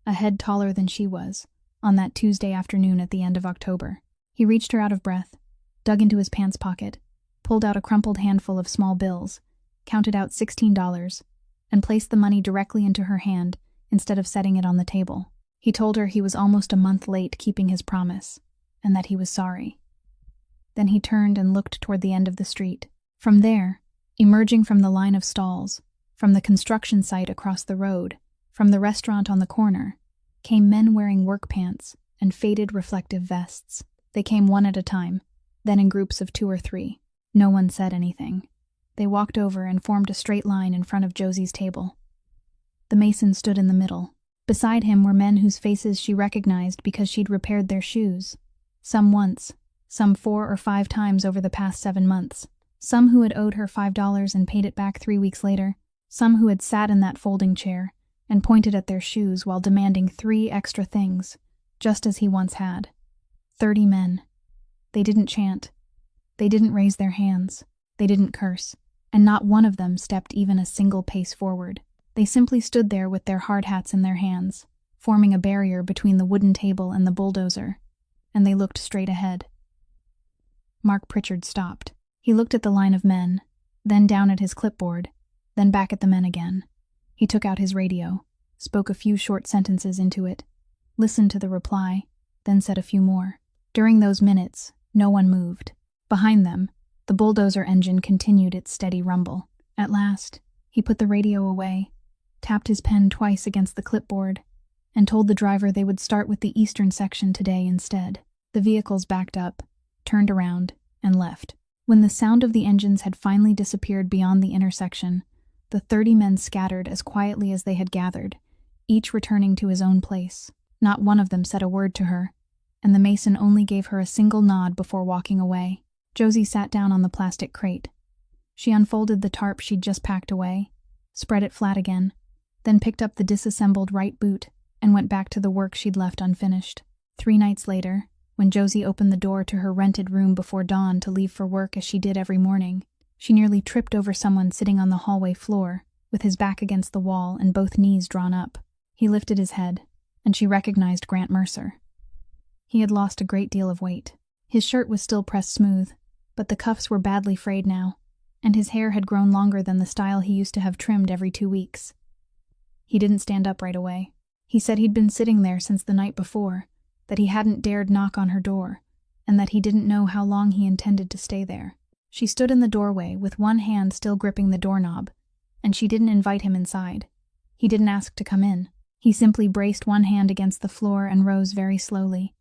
a head taller than she was, on that Tuesday afternoon at the end of October. He reached her out of breath, dug into his pants pocket, pulled out a crumpled handful of small bills, counted out $16, and placed the money directly into her hand instead of setting it on the table. He told her he was almost a month late keeping his promise, and that he was sorry. Then he turned and looked toward the end of the street. From there, emerging from the line of stalls, from the construction site across the road, from the restaurant on the corner, came men wearing work pants and faded reflective vests. They came one at a time, then in groups of 2 or 3. No one said anything. They walked over and formed a straight line in front of Josie's table. The mason stood in the middle. Beside him were men whose faces she recognized because she'd repaired their shoes. Some once, some 4 or 5 times over the past 7 months. Some who had owed her $5 and paid it back 3 weeks later. Some who had sat in that folding chair and pointed at their shoes while demanding 3 extra things, just as he once had. 30 men. They didn't chant. They didn't raise their hands. They didn't curse. And not one of them stepped even a single pace forward. They simply stood there with their hard hats in their hands, forming a barrier between the wooden table and the bulldozer, and they looked straight ahead. Mark Pritchard stopped. He looked at the line of men, then down at his clipboard, then back at the men again. He took out his radio, spoke a few short sentences into it, listened to the reply, then said a few more. During those minutes, no one moved. Behind them, the bulldozer engine continued its steady rumble. At last, he put the radio away, tapped his pen twice against the clipboard, and told the driver they would start with the eastern section today instead. The vehicles backed up, turned around, and left. When the sound of the engines had finally disappeared beyond the intersection, the 30 men scattered as quietly as they had gathered, each returning to his own place. Not one of them said a word to her, and the mason only gave her a single nod before walking away. Josie sat down on the plastic crate. She unfolded the tarp she'd just packed away, spread it flat again, then picked up the disassembled right boot and went back to the work she'd left unfinished. 3 nights later, when Josie opened the door to her rented room before dawn to leave for work as she did every morning, she nearly tripped over someone sitting on the hallway floor, with his back against the wall and both knees drawn up. He lifted his head, and she recognized Grant Mercer. He had lost a great deal of weight. His shirt was still pressed smooth, but the cuffs were badly frayed now, and his hair had grown longer than the style he used to have trimmed every 2 weeks. He didn't stand up right away. He said he'd been sitting there since the night before, that he hadn't dared knock on her door, and that he didn't know how long he intended to stay there. She stood in the doorway with one hand still gripping the doorknob, and she didn't invite him inside. He didn't ask to come in. He simply braced one hand against the floor and rose very slowly,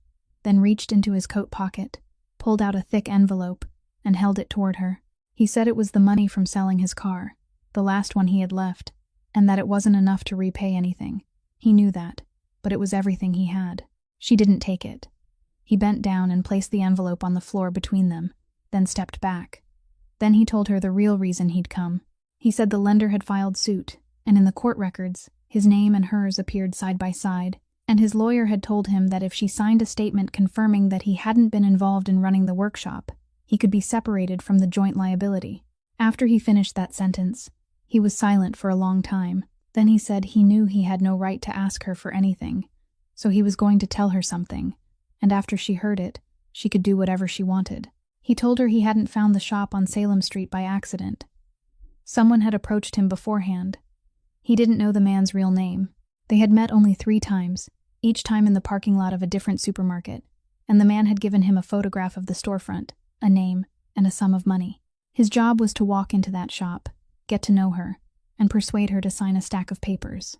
then reached into his coat pocket, pulled out a thick envelope, and held it toward her. He said it was the money from selling his car, the last one he had left, and that it wasn't enough to repay anything. He knew that, but it was everything he had. She didn't take it. He bent down and placed the envelope on the floor between them, then stepped back. Then he told her the real reason he'd come. He said the lender had filed suit, and in the court records, his name and hers appeared side by side, and his lawyer had told him that if she signed a statement confirming that he hadn't been involved in running the workshop, he could be separated from the joint liability. After he finished that sentence, he was silent for a long time. Then he said he knew he had no right to ask her for anything, so he was going to tell her something, and after she heard it, she could do whatever she wanted. He told her he hadn't found the shop on Salem Street by accident. Someone had approached him beforehand. He didn't know the man's real name. They had met only 3 times, each time in the parking lot of a different supermarket, and the man had given him a photograph of the storefront, a name, and a sum of money. His job was to walk into that shop, get to know her, and persuade her to sign a stack of papers.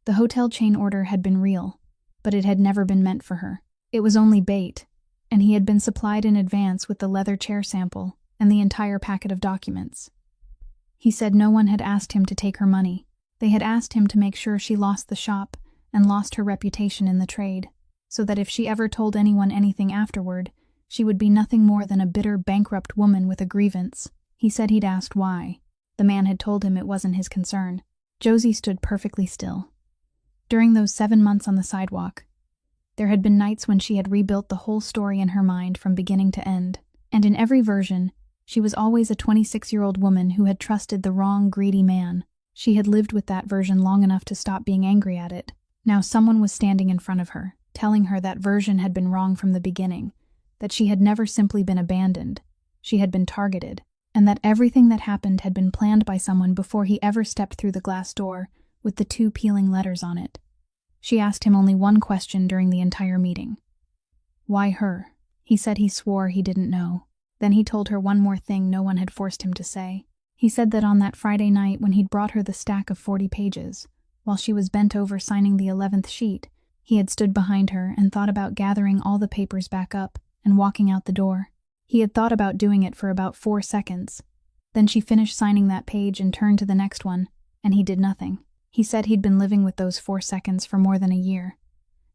The hotel chain order had been real, but it had never been meant for her. It was only bait, and he had been supplied in advance with the leather chair sample and the entire packet of documents. He said no one had asked him to take her money. They had asked him to make sure she lost the shop and lost her reputation in the trade, so that if she ever told anyone anything afterward, she would be nothing more than a bitter, bankrupt woman with a grievance. He said he'd asked why. The man had told him it wasn't his concern. Josie stood perfectly still. During those 7 months on the sidewalk, there had been nights when she had rebuilt the whole story in her mind from beginning to end, and in every version, she was always a 26-year-old woman who had trusted the wrong, greedy man. She had lived with that version long enough to stop being angry at it. Now someone was standing in front of her, telling her that version had been wrong from the beginning, that she had never simply been abandoned, she had been targeted, and that everything that happened had been planned by someone before he ever stepped through the glass door with the 2 peeling letters on it. She asked him only one question during the entire meeting. Why her? He said he swore he didn't know. Then he told her one more thing no one had forced him to say. He said that on that Friday night when he'd brought her the stack of 40 pages, while she was bent over signing the 11th sheet, he had stood behind her and thought about gathering all the papers back up and walking out the door. He had thought about doing it for about 4 seconds. Then she finished signing that page and turned to the next one, and he did nothing. He said he'd been living with those 4 seconds for more than a year,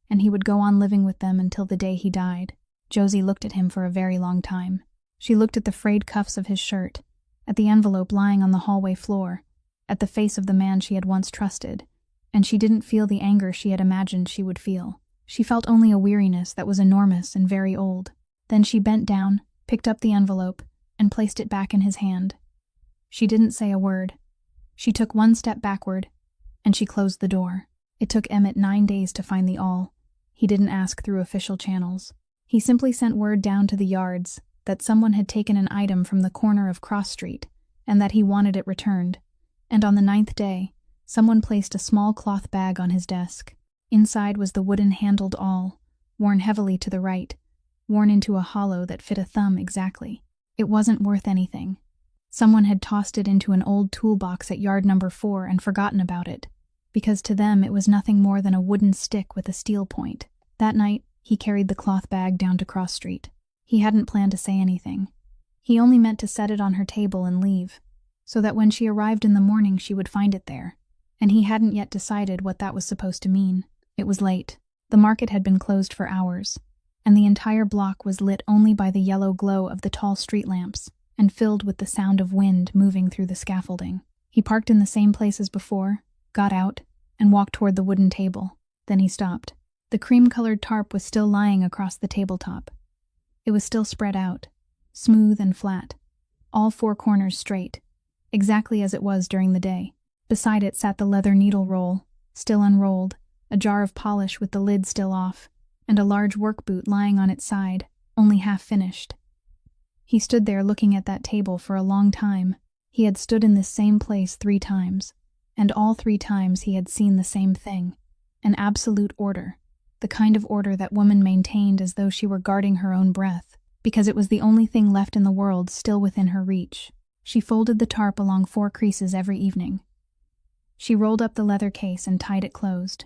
and he would go on living with them until the day he died. Josie looked at him for a very long time. She looked at the frayed cuffs of his shirt, at the envelope lying on the hallway floor, at the face of the man she had once trusted, and she didn't feel the anger she had imagined she would feel. She felt only a weariness that was enormous and very old. Then she bent down, picked up the envelope, and placed it back in his hand. She didn't say a word. She took 1 step backward, and she closed the door. It took Emmett 9 days to find the awl. He didn't ask through official channels. He simply sent word down to the yards that someone had taken an item from the corner of Cross Street and that he wanted it returned. And on the 9th day, someone placed a small cloth bag on his desk. Inside was the wooden-handled awl, worn heavily to the right, worn into a hollow that fit a thumb exactly. It wasn't worth anything. Someone had tossed it into an old toolbox at yard number 4 and forgotten about it, because to them it was nothing more than a wooden stick with a steel point. That night, he carried the cloth bag down to Cross Street. He hadn't planned to say anything. He only meant to set it on her table and leave, so that when she arrived in the morning she would find it there, and he hadn't yet decided what that was supposed to mean. It was late. The market had been closed for hours, and the entire block was lit only by the yellow glow of the tall street lamps and filled with the sound of wind moving through the scaffolding. He parked in the same place as before, got out, and walked toward the wooden table. Then he stopped. The cream-colored tarp was still lying across the tabletop. It was still spread out, smooth and flat, all 4 corners straight, exactly as it was during the day. Beside it sat the leather needle roll, still unrolled, a jar of polish with the lid still off, and a large work boot lying on its side, only half finished. He stood there looking at that table for a long time. He had stood in this same place 3 times, and all 3 times he had seen the same thing, an absolute order, the kind of order that woman maintained as though she were guarding her own breath, because it was the only thing left in the world still within her reach. She folded the tarp along 4 creases every evening. She rolled up the leather case and tied it closed.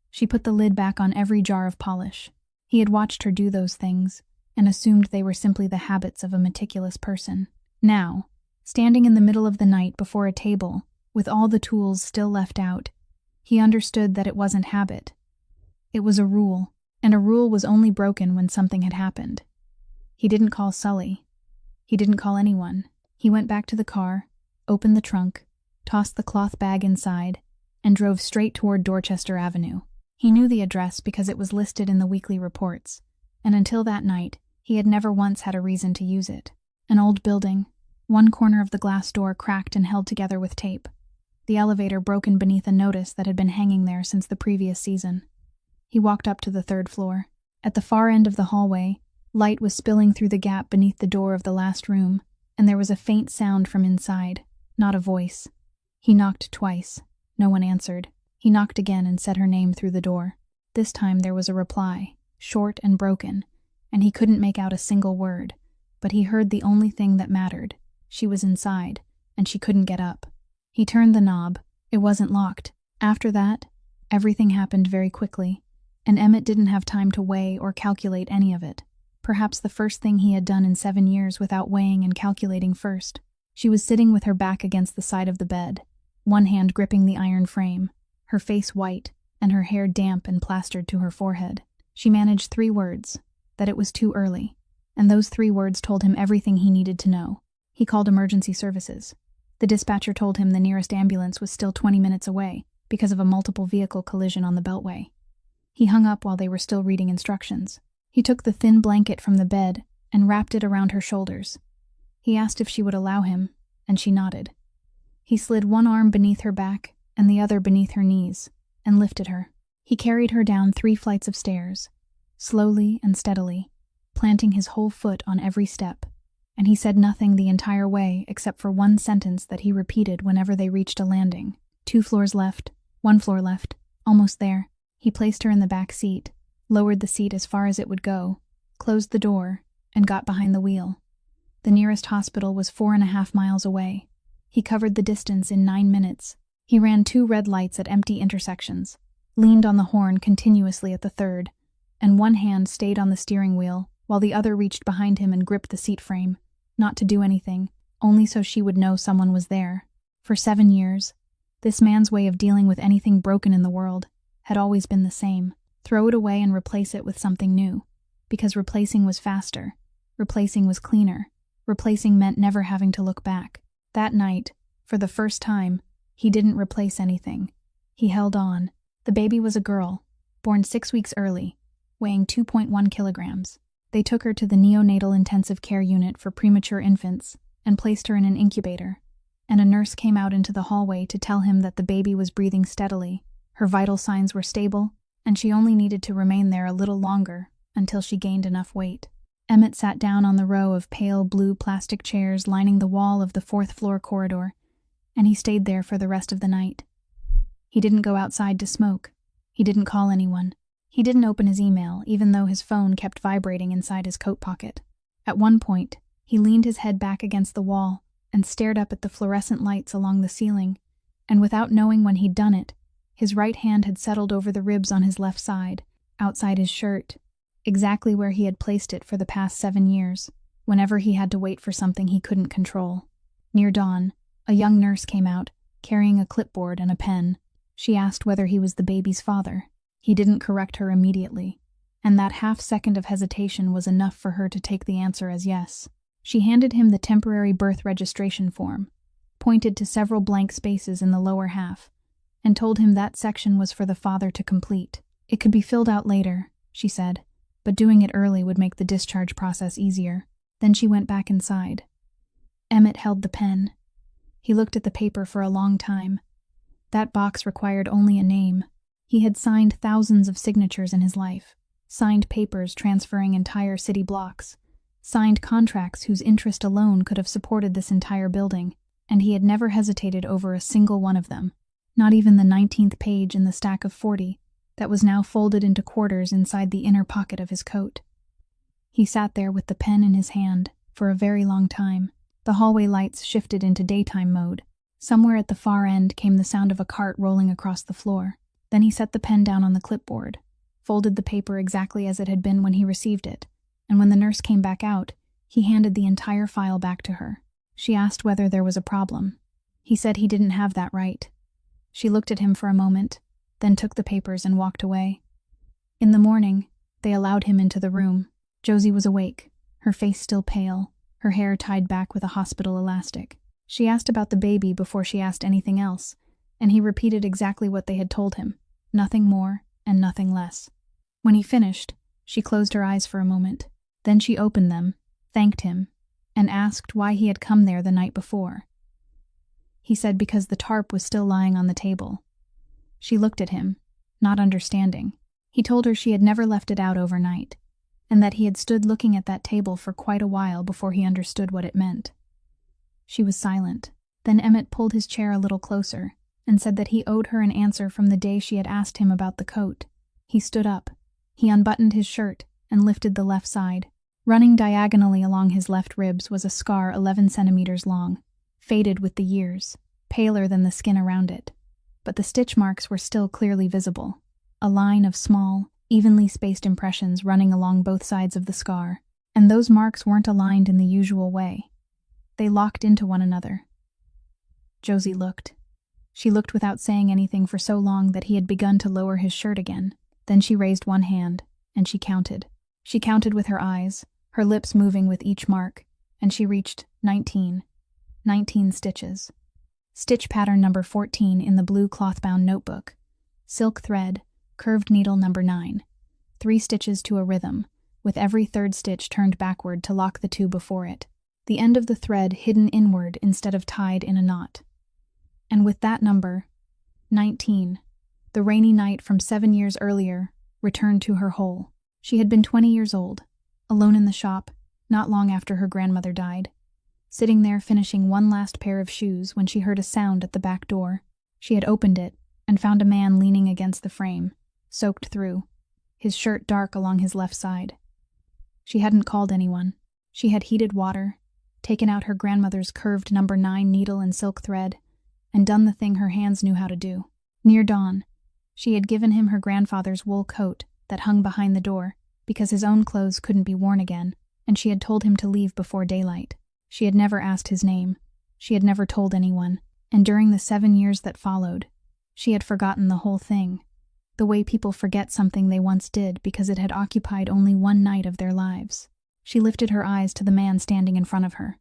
She put the lid back on every jar of polish. He had watched her do those things, and assumed they were simply the habits of a meticulous person. Now, standing in the middle of the night before a table, with all the tools still left out, he understood that it wasn't habit. It was a rule, and a rule was only broken when something had happened. He didn't call Sully. He didn't call anyone. He went back to the car, opened the trunk, tossed the cloth bag inside, and drove straight toward Dorchester Avenue. He knew the address because it was listed in the weekly reports, and until that night, he had never once had a reason to use it. An old building, one corner of the glass door cracked and held together with tape. The elevator broken beneath a notice that had been hanging there since the previous season. He walked up to the 3rd floor. At the far end of the hallway, light was spilling through the gap beneath the door of the last room, and there was a faint sound from inside, not a voice. He knocked twice. No one answered. He knocked again and said her name through the door. This time there was a reply, short and broken, and he couldn't make out a single word, but he heard the only thing that mattered. She was inside, and she couldn't get up. He turned the knob. It wasn't locked. After that, everything happened very quickly, and Emmett didn't have time to weigh or calculate any of it. Perhaps the first thing he had done in 7 years without weighing and calculating first. She was sitting with her back against the side of the bed, one hand gripping the iron frame, her face white, and her hair damp and plastered to her forehead. She managed 3 words, that it was too early, and those 3 words told him everything he needed to know. He called emergency services. The dispatcher told him the nearest ambulance was still 20 minutes away because of a multiple vehicle collision on the Beltway. He hung up while they were still reading instructions. He took the thin blanket from the bed and wrapped it around her shoulders. He asked if she would allow him, and she nodded. He slid one arm beneath her back and the other beneath her knees, and lifted her. He carried her down 3 flights of stairs, slowly and steadily, planting his whole foot on every step, and he said nothing the entire way except for one sentence that he repeated whenever they reached a landing. 2 floors left, 1 floor left, almost there. He placed her in the back seat, lowered the seat as far as it would go, closed the door, and got behind the wheel. The nearest hospital was 4.5 miles away. He covered the distance in 9 minutes. He ran 2 red lights at empty intersections, leaned on the horn continuously at the 3rd, and one hand stayed on the steering wheel while the other reached behind him and gripped the seat frame, not to do anything, only so she would know someone was there. For 7 years, this man's way of dealing with anything broken in the world had always been the same. Throw it away and replace it with something new, because replacing was faster, replacing was cleaner, replacing meant never having to look back. That night, for the first time, he didn't replace anything. He held on. The baby was a girl, born 6 weeks early, weighing 2.1 kilograms. They took her to the neonatal intensive care unit for premature infants and placed her in an incubator, and a nurse came out into the hallway to tell him that the baby was breathing steadily, her vital signs were stable, and she only needed to remain there a little longer until she gained enough weight. Emmett sat down on the row of pale blue plastic chairs lining the wall of the 4th floor corridor, and he stayed there for the rest of the night. He didn't go outside to smoke. He didn't call anyone. He didn't open his email, even though his phone kept vibrating inside his coat pocket. At one point, he leaned his head back against the wall and stared up at the fluorescent lights along the ceiling, and without knowing when he'd done it, his right hand had settled over the ribs on his left side, outside his shirt, exactly where he had placed it for the past 7 years, whenever he had to wait for something he couldn't control. Near dawn, a young nurse came out, carrying a clipboard and a pen. She asked whether he was the baby's father. He didn't correct her immediately, and that half-second of hesitation was enough for her to take the answer as yes. She handed him the temporary birth registration form, pointed to several blank spaces in the lower half, and told him that section was for the father to complete. It could be filled out later, she said, but doing it early would make the discharge process easier. Then she went back inside. Emmett held the pen. He looked at the paper for a long time. That box required only a name. He had signed thousands of signatures in his life, signed papers transferring entire city blocks, signed contracts whose interest alone could have supported this entire building, and he had never hesitated over a single one of them, not even the 19th page in the stack of 40 that was now folded into quarters inside the inner pocket of his coat. He sat there with the pen in his hand for a very long time. The hallway lights shifted into daytime mode. Somewhere at the far end came the sound of a cart rolling across the floor. Then he set the pen down on the clipboard, folded the paper exactly as it had been when he received it, and when the nurse came back out, he handed the entire file back to her. She asked whether there was a problem. He said he didn't have that right. She looked at him for a moment, then took the papers and walked away. In the morning, they allowed him into the room. Josie was awake, her face still pale, her hair tied back with a hospital elastic. She asked about the baby before she asked anything else, and he repeated exactly what they had told him, nothing more and nothing less. When he finished, she closed her eyes for a moment. Then she opened them, thanked him, and asked why he had come there the night before. He said because the tarp was still lying on the table. She looked at him, not understanding. He told her she had never left it out overnight, and that he had stood looking at that table for quite a while before he understood what it meant. She was silent. Then Emmett pulled his chair a little closer and said that he owed her an answer from the day she had asked him about the coat. He stood up. He unbuttoned his shirt and lifted the left side. Running diagonally along his left ribs was a scar 11 centimeters long, faded with the years, paler than the skin around it. But the stitch marks were still clearly visible, a line of small, evenly spaced impressions running along both sides of the scar, and those marks weren't aligned in the usual way. They locked into one another. Josie looked. She looked without saying anything for so long that he had begun to lower his shirt again. Then she raised one hand, and she counted. She counted with her eyes, her lips moving with each mark, and she reached 19. 19 stitches. Stitch pattern number 14 in the blue cloth-bound notebook. Silk thread, curved needle number 9. 3 stitches to a rhythm, with every third stitch turned backward to lock the 2 before it. The end of the thread hidden inward instead of tied in a knot. And with that number, 19, the rainy night from 7 years earlier returned to her whole. She had been 20 years old, alone in the shop, not long after her grandmother died, sitting there finishing one last pair of shoes when she heard a sound at the back door. She had opened it and found a man leaning against the frame, soaked through, his shirt dark along his left side. She hadn't called anyone. She had heated water, taken out her grandmother's curved number 9 needle and silk thread, and done the thing her hands knew how to do. Near dawn, she had given him her grandfather's wool coat that hung behind the door because his own clothes couldn't be worn again, and she had told him to leave before daylight. She had never asked his name. She had never told anyone, and during the 7 years that followed, she had forgotten the whole thing, the way people forget something they once did because it had occupied only one night of their lives. She lifted her eyes to the man standing in front of her.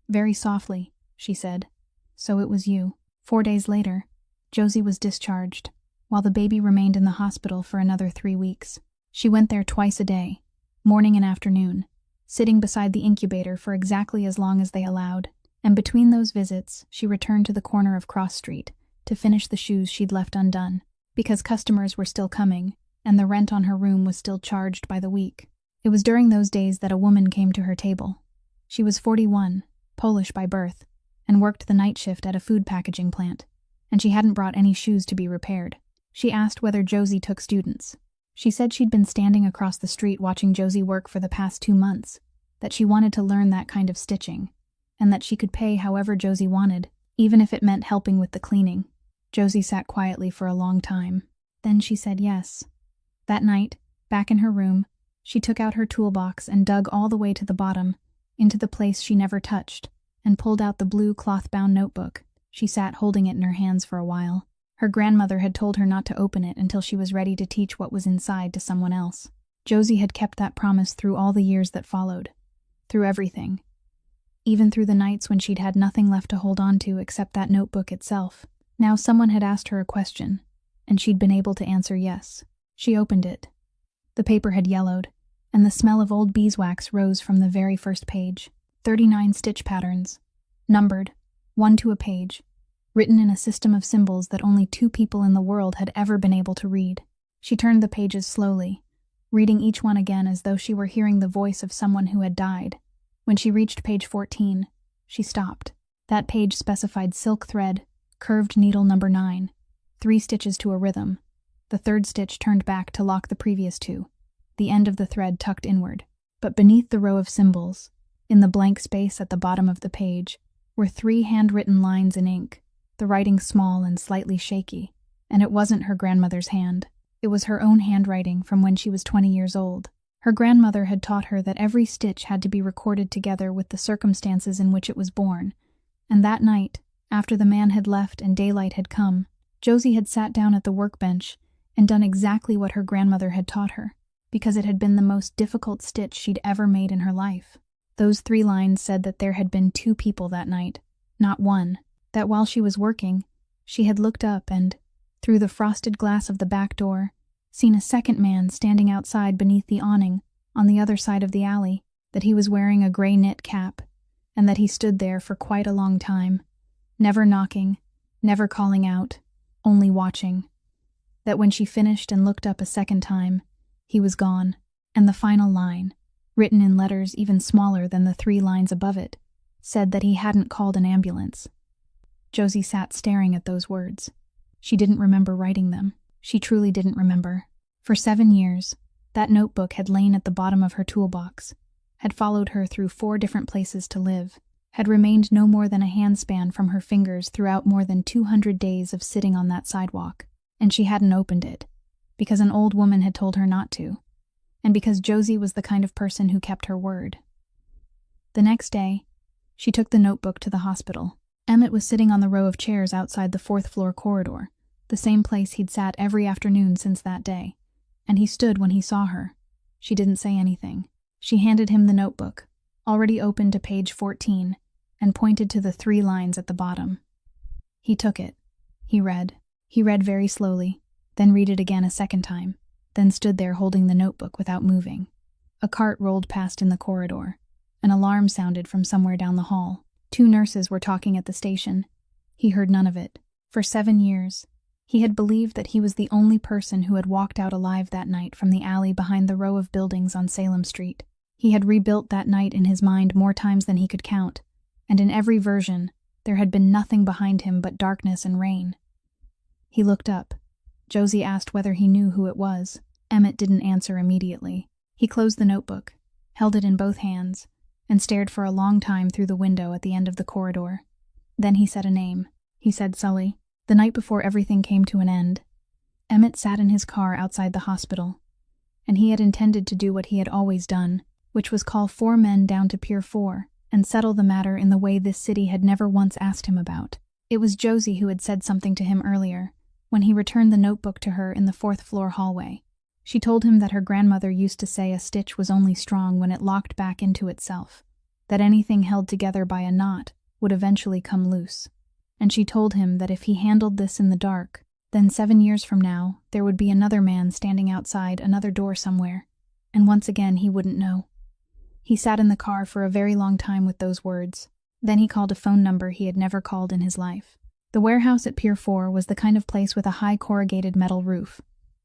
Very softly, she said, "So it was you." 4 days later, Josie was discharged, while the baby remained in the hospital for another 3 weeks. She went there twice a day, morning and afternoon, sitting beside the incubator for exactly as long as they allowed, and between those visits, she returned to the corner of Cross Street to finish the shoes she'd left undone, because customers were still coming, and the rent on her room was still charged by the week. It was during those days that a woman came to her table. She was 41, Polish by birth, and worked the night shift at a food packaging plant, and she hadn't brought any shoes to be repaired. She asked whether Josie took students. She said she'd been standing across the street watching Josie work for the past 2 months, that she wanted to learn that kind of stitching, and that she could pay however Josie wanted, even if it meant helping with the cleaning. Josie sat quietly for a long time. Then she said yes. That night, back in her room, she took out her toolbox and dug all the way to the bottom, into the place she never touched, and pulled out the blue cloth-bound notebook. She sat holding it in her hands for a while. Her grandmother had told her not to open it until she was ready to teach what was inside to someone else. Josie had kept that promise through all the years that followed, through everything, even through the nights when she'd had nothing left to hold on to except that notebook itself. Now someone had asked her a question, and she'd been able to answer yes. She opened it. The paper had yellowed, and the smell of old beeswax rose from the very first page. 39 stitch patterns, numbered, 1 to a page, written in a system of symbols that only 2 people in the world had ever been able to read. She turned the pages slowly, reading each one again as though she were hearing the voice of someone who had died. When she reached page 14, she stopped. That page specified silk thread, curved needle number 9, 3 stitches to a rhythm. The third stitch turned back to lock the previous 2, the end of the thread tucked inward. But beneath the row of symbols, in the blank space at the bottom of the page, were 3 handwritten lines in ink, the writing small and slightly shaky, and it wasn't her grandmother's hand. It was her own handwriting from when she was 20 years old. Her grandmother had taught her that every stitch had to be recorded together with the circumstances in which it was born, and that night, After the man had left and daylight had come, Josie had sat down at the workbench and done exactly what her grandmother had taught her, because it had been the most difficult stitch she'd ever made in her life. Those 3 lines said that there had been 2 people that night, not one, that while she was working, she had looked up and, through the frosted glass of the back door, seen a second man standing outside beneath the awning on the other side of the alley, that he was wearing a gray knit cap, and that he stood there for quite a long time, never knocking, never calling out, only watching. That when she finished and looked up a second time, he was gone, and the final line, written in letters even smaller than the 3 lines above it, said that he hadn't called an ambulance. Josie sat staring at those words. She didn't remember writing them. She truly didn't remember. For 7 years, that notebook had lain at the bottom of her toolbox, had followed her through 4 different places to live, had remained no more than a handspan from her fingers throughout more than 200 days of sitting on that sidewalk, and she hadn't opened it, because an old woman had told her not to, and because Josie was the kind of person who kept her word. The next day, she took the notebook to the hospital. Emmett was sitting on the row of chairs outside the 4th-floor corridor, the same place he'd sat every afternoon since that day, and he stood when he saw her. She didn't say anything. She handed him the notebook, already open to page 14, and pointed to the 3 lines at the bottom. He took it. He read. He read very slowly, then read it again a second time, then stood there holding the notebook without moving. A cart rolled past in the corridor. An alarm sounded from somewhere down the hall. 2 nurses were talking at the station. He heard none of it. For 7 years, he had believed that he was the only person who had walked out alive that night from the alley behind the row of buildings on Salem Street. He had rebuilt that night in his mind more times than he could count, and in every version, there had been nothing behind him but darkness and rain. He looked up. Josie asked whether he knew who it was. Emmett didn't answer immediately. He closed the notebook, held it in both hands, and stared for a long time through the window at the end of the corridor. Then he said a name. He said Sully. The night before everything came to an end, Emmett sat in his car outside the hospital, and he had intended to do what he had always done, which was call 4 men down to Pier 4 and settle the matter in the way this city had never once asked him about. It was Josie who had said something to him earlier, when he returned the notebook to her in the 4th-floor hallway. She told him that her grandmother used to say a stitch was only strong when it locked back into itself, that anything held together by a knot would eventually come loose. And she told him that if he handled this in the dark, then 7 years from now, there would be another man standing outside another door somewhere, and once again he wouldn't know. He sat in the car for a very long time with those words. Then he called a phone number he had never called in his life. The warehouse at Pier 4 was the kind of place with a high corrugated metal roof,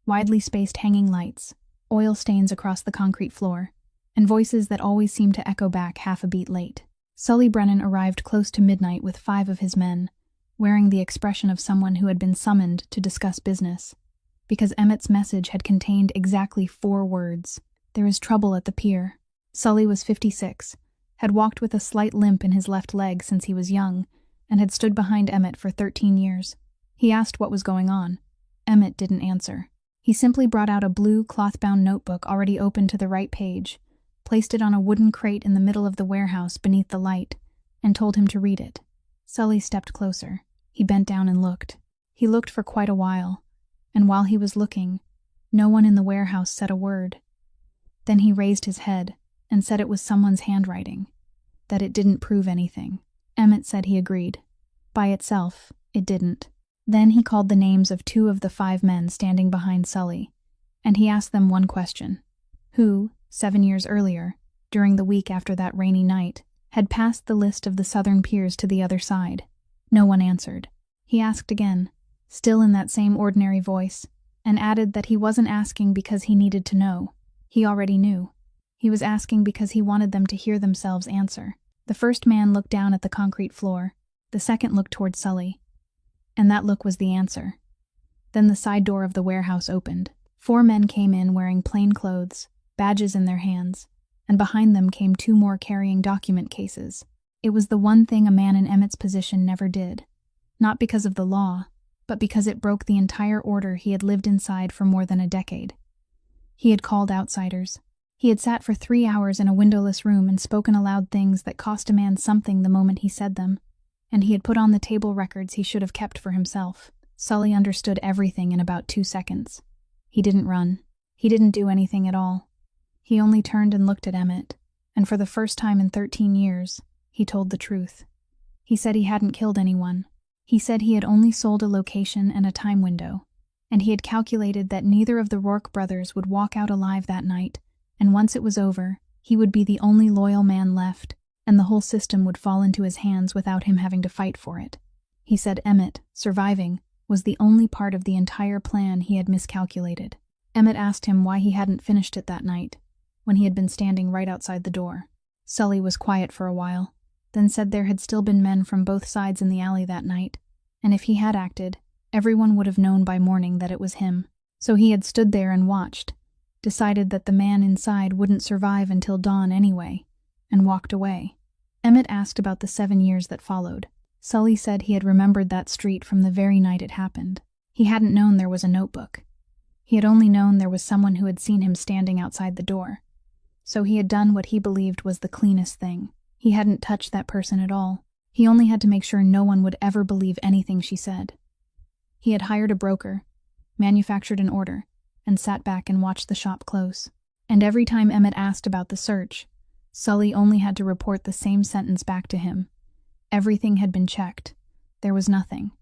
widely spaced hanging lights, oil stains across the concrete floor, and voices that always seemed to echo back half a beat late. Sully Brennan arrived close to midnight with 5 of his men, wearing the expression of someone who had been summoned to discuss business, because Emmett's message had contained exactly 4 words. There is trouble at the pier. Sully was 56, had walked with a slight limp in his left leg since he was young, and had stood behind Emmett for 13 years. He asked what was going on. Emmett didn't answer. He simply brought out a blue cloth-bound notebook already open to the right page, placed it on a wooden crate in the middle of the warehouse beneath the light, and told him to read it. Sully stepped closer. He bent down and looked. He looked for quite a while, and while he was looking, no one in the warehouse said a word. Then he raised his head and said it was someone's handwriting, that it didn't prove anything. Emmett said he agreed. By itself, it didn't. Then he called the names of 2 of the 5 men standing behind Sully, and he asked them one question. Who, 7 years earlier, during the week after that rainy night, had passed the list of the southern piers to the other side? No one answered. He asked again, still in that same ordinary voice, and added that he wasn't asking because he needed to know. He already knew. He was asking because he wanted them to hear themselves answer. The first man looked down at the concrete floor. The second looked toward Sully. And that look was the answer. Then the side door of the warehouse opened. 4 men came in wearing plain clothes, badges in their hands, and behind them came 2 more carrying document cases. It was the one thing a man in Emmett's position never did. Not because of the law, but because it broke the entire order he had lived inside for more than a decade. He had called outsiders. He had sat for 3 hours in a windowless room and spoken aloud things that cost a man something the moment he said them. and he had put on the table records he should have kept for himself. Sully understood everything in about 2 seconds. He didn't run. He didn't do anything at all. He only turned and looked at Emmett, and for the first time in 13 years, he told the truth. He said he hadn't killed anyone. He said he had only sold a location and a time window, and he had calculated that neither of the Rourke brothers would walk out alive that night, and once it was over, he would be the only loyal man left, and the whole system would fall into his hands without him having to fight for it. He said Emmett, surviving, was the only part of the entire plan he had miscalculated. Emmett asked him why he hadn't finished it that night, when he had been standing right outside the door. Sully was quiet for a while, then said there had still been men from both sides in the alley that night, and if he had acted, everyone would have known by morning that it was him. So he had stood there and watched, decided that the man inside wouldn't survive until dawn anyway, and walked away. Emmett asked about the 7 years that followed. Sully said he had remembered that street from the very night it happened. He hadn't known there was a notebook. He had only known there was someone who had seen him standing outside the door. So he had done what he believed was the cleanest thing. He hadn't touched that person at all. He only had to make sure no one would ever believe anything she said. He had hired a broker, manufactured an order, and sat back and watched the shop close. And every time Emmett asked about the search, Sully only had to report the same sentence back to him. Everything had been checked. There was nothing.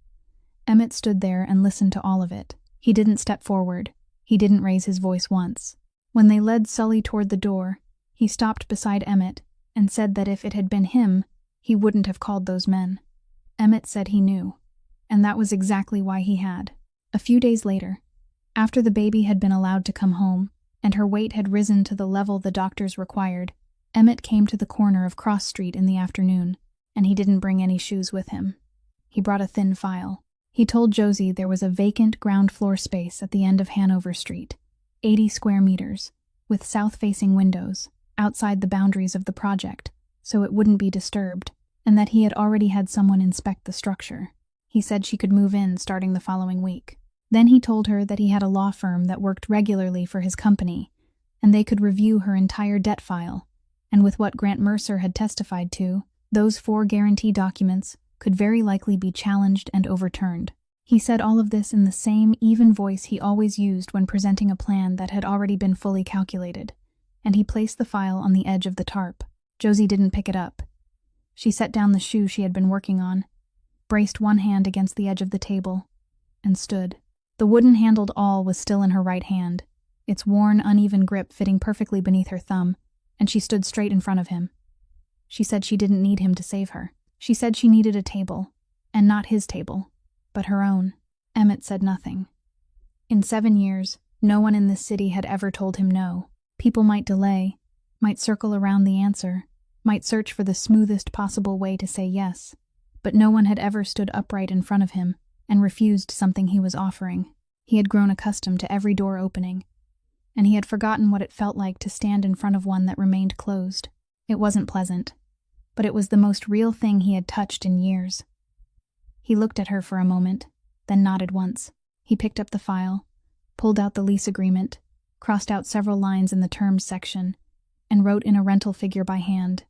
Emmett stood there and listened to all of it. He didn't step forward. He didn't raise his voice once. When they led Sully toward the door, he stopped beside Emmett and said that if it had been him, he wouldn't have called those men. Emmett said he knew, and that was exactly why he had. A few days later, after the baby had been allowed to come home, and her weight had risen to the level the doctors required, Emmett came to the corner of Cross Street in the afternoon, and he didn't bring any shoes with him. He brought a thin file. He told Josie there was a vacant ground floor space at the end of Hanover Street, 80 square meters, with south-facing windows, outside the boundaries of the project, so it wouldn't be disturbed, and that he had already had someone inspect the structure. He said she could move in starting the following week. Then he told her that he had a law firm that worked regularly for his company, and they could review her entire debt file, and with what Grant Mercer had testified to, those 4 guarantee documents could very likely be challenged and overturned. He said all of this in the same even voice he always used when presenting a plan that had already been fully calculated, and he placed the file on the edge of the tarp. Josie didn't pick it up. She set down the shoe she had been working on, braced one hand against the edge of the table, and stood. The wooden-handled awl was still in her right hand, its worn, uneven grip fitting perfectly beneath her thumb, and she stood straight in front of him. She said she didn't need him to save her. She said she needed a table, and not his table, but her own. Emmett said nothing. In 7 years, no one in this city had ever told him no. People might delay, might circle around the answer, might search for the smoothest possible way to say yes, but no one had ever stood upright in front of him and refused something he was offering. He had grown accustomed to every door opening, and he had forgotten what it felt like to stand in front of one that remained closed. It wasn't pleasant, but it was the most real thing he had touched in years. He looked at her for a moment, then nodded once. He picked up the file, pulled out the lease agreement, crossed out several lines in the terms section, and wrote in a rental figure by hand,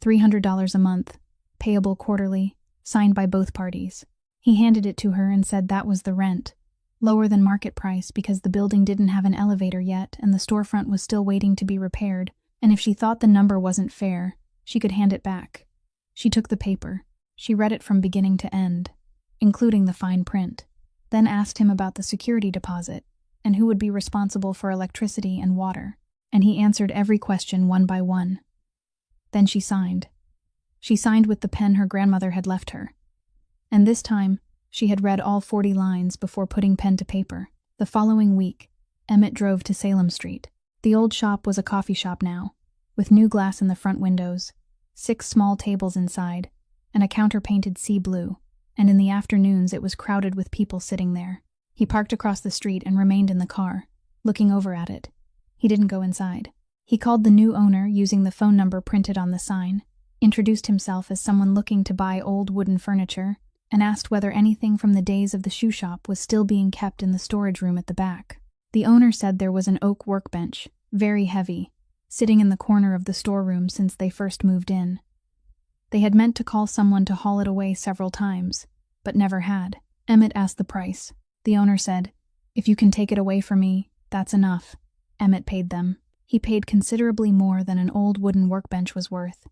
$300 a month, payable quarterly, signed by both parties. He handed it to her and said that was the rent, lower than market price because the building didn't have an elevator yet and the storefront was still waiting to be repaired, and if she thought the number wasn't fair, she could hand it back. She took the paper. She read it from beginning to end, including the fine print, then asked him about the security deposit and who would be responsible for electricity and water, and he answered every question one by one. Then she signed. She signed with the pen her grandmother had left her, and this time she had read all 40 lines before putting pen to paper. The following week, Emmett drove to Salem Street. The old shop was a coffee shop now, with new glass in the front windows, 6 small tables inside, and a counter painted sea blue, and in the afternoons it was crowded with people sitting there. He parked across the street and remained in the car, looking over at it. He didn't go inside. He called the new owner using the phone number printed on the sign, introduced himself as someone looking to buy old wooden furniture, and asked whether anything from the days of the shoe shop was still being kept in the storage room at the back. The owner said there was an oak workbench, very heavy, sitting in the corner of the storeroom since they first moved in. They had meant to call someone to haul it away several times, but never had. Emmett asked the price. The owner said, "If you can take it away for me, that's enough." Emmett paid them. He paid considerably more than an old wooden workbench was worth,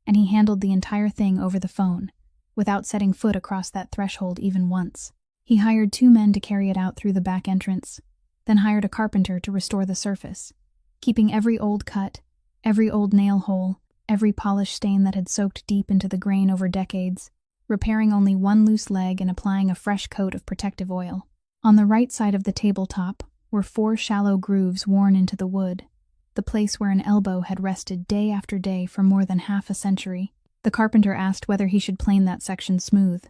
and he handled the entire thing over the phone, without setting foot across that threshold even once. He hired 2 men to carry it out through the back entrance, then hired a carpenter to restore the surface, keeping every old cut, every old nail hole, every polish stain that had soaked deep into the grain over decades, repairing only one loose leg and applying a fresh coat of protective oil. On the right side of the tabletop were 4 shallow grooves worn into the wood, the place where an elbow had rested day after day for more than half a century. The carpenter asked whether he should plane that section smooth.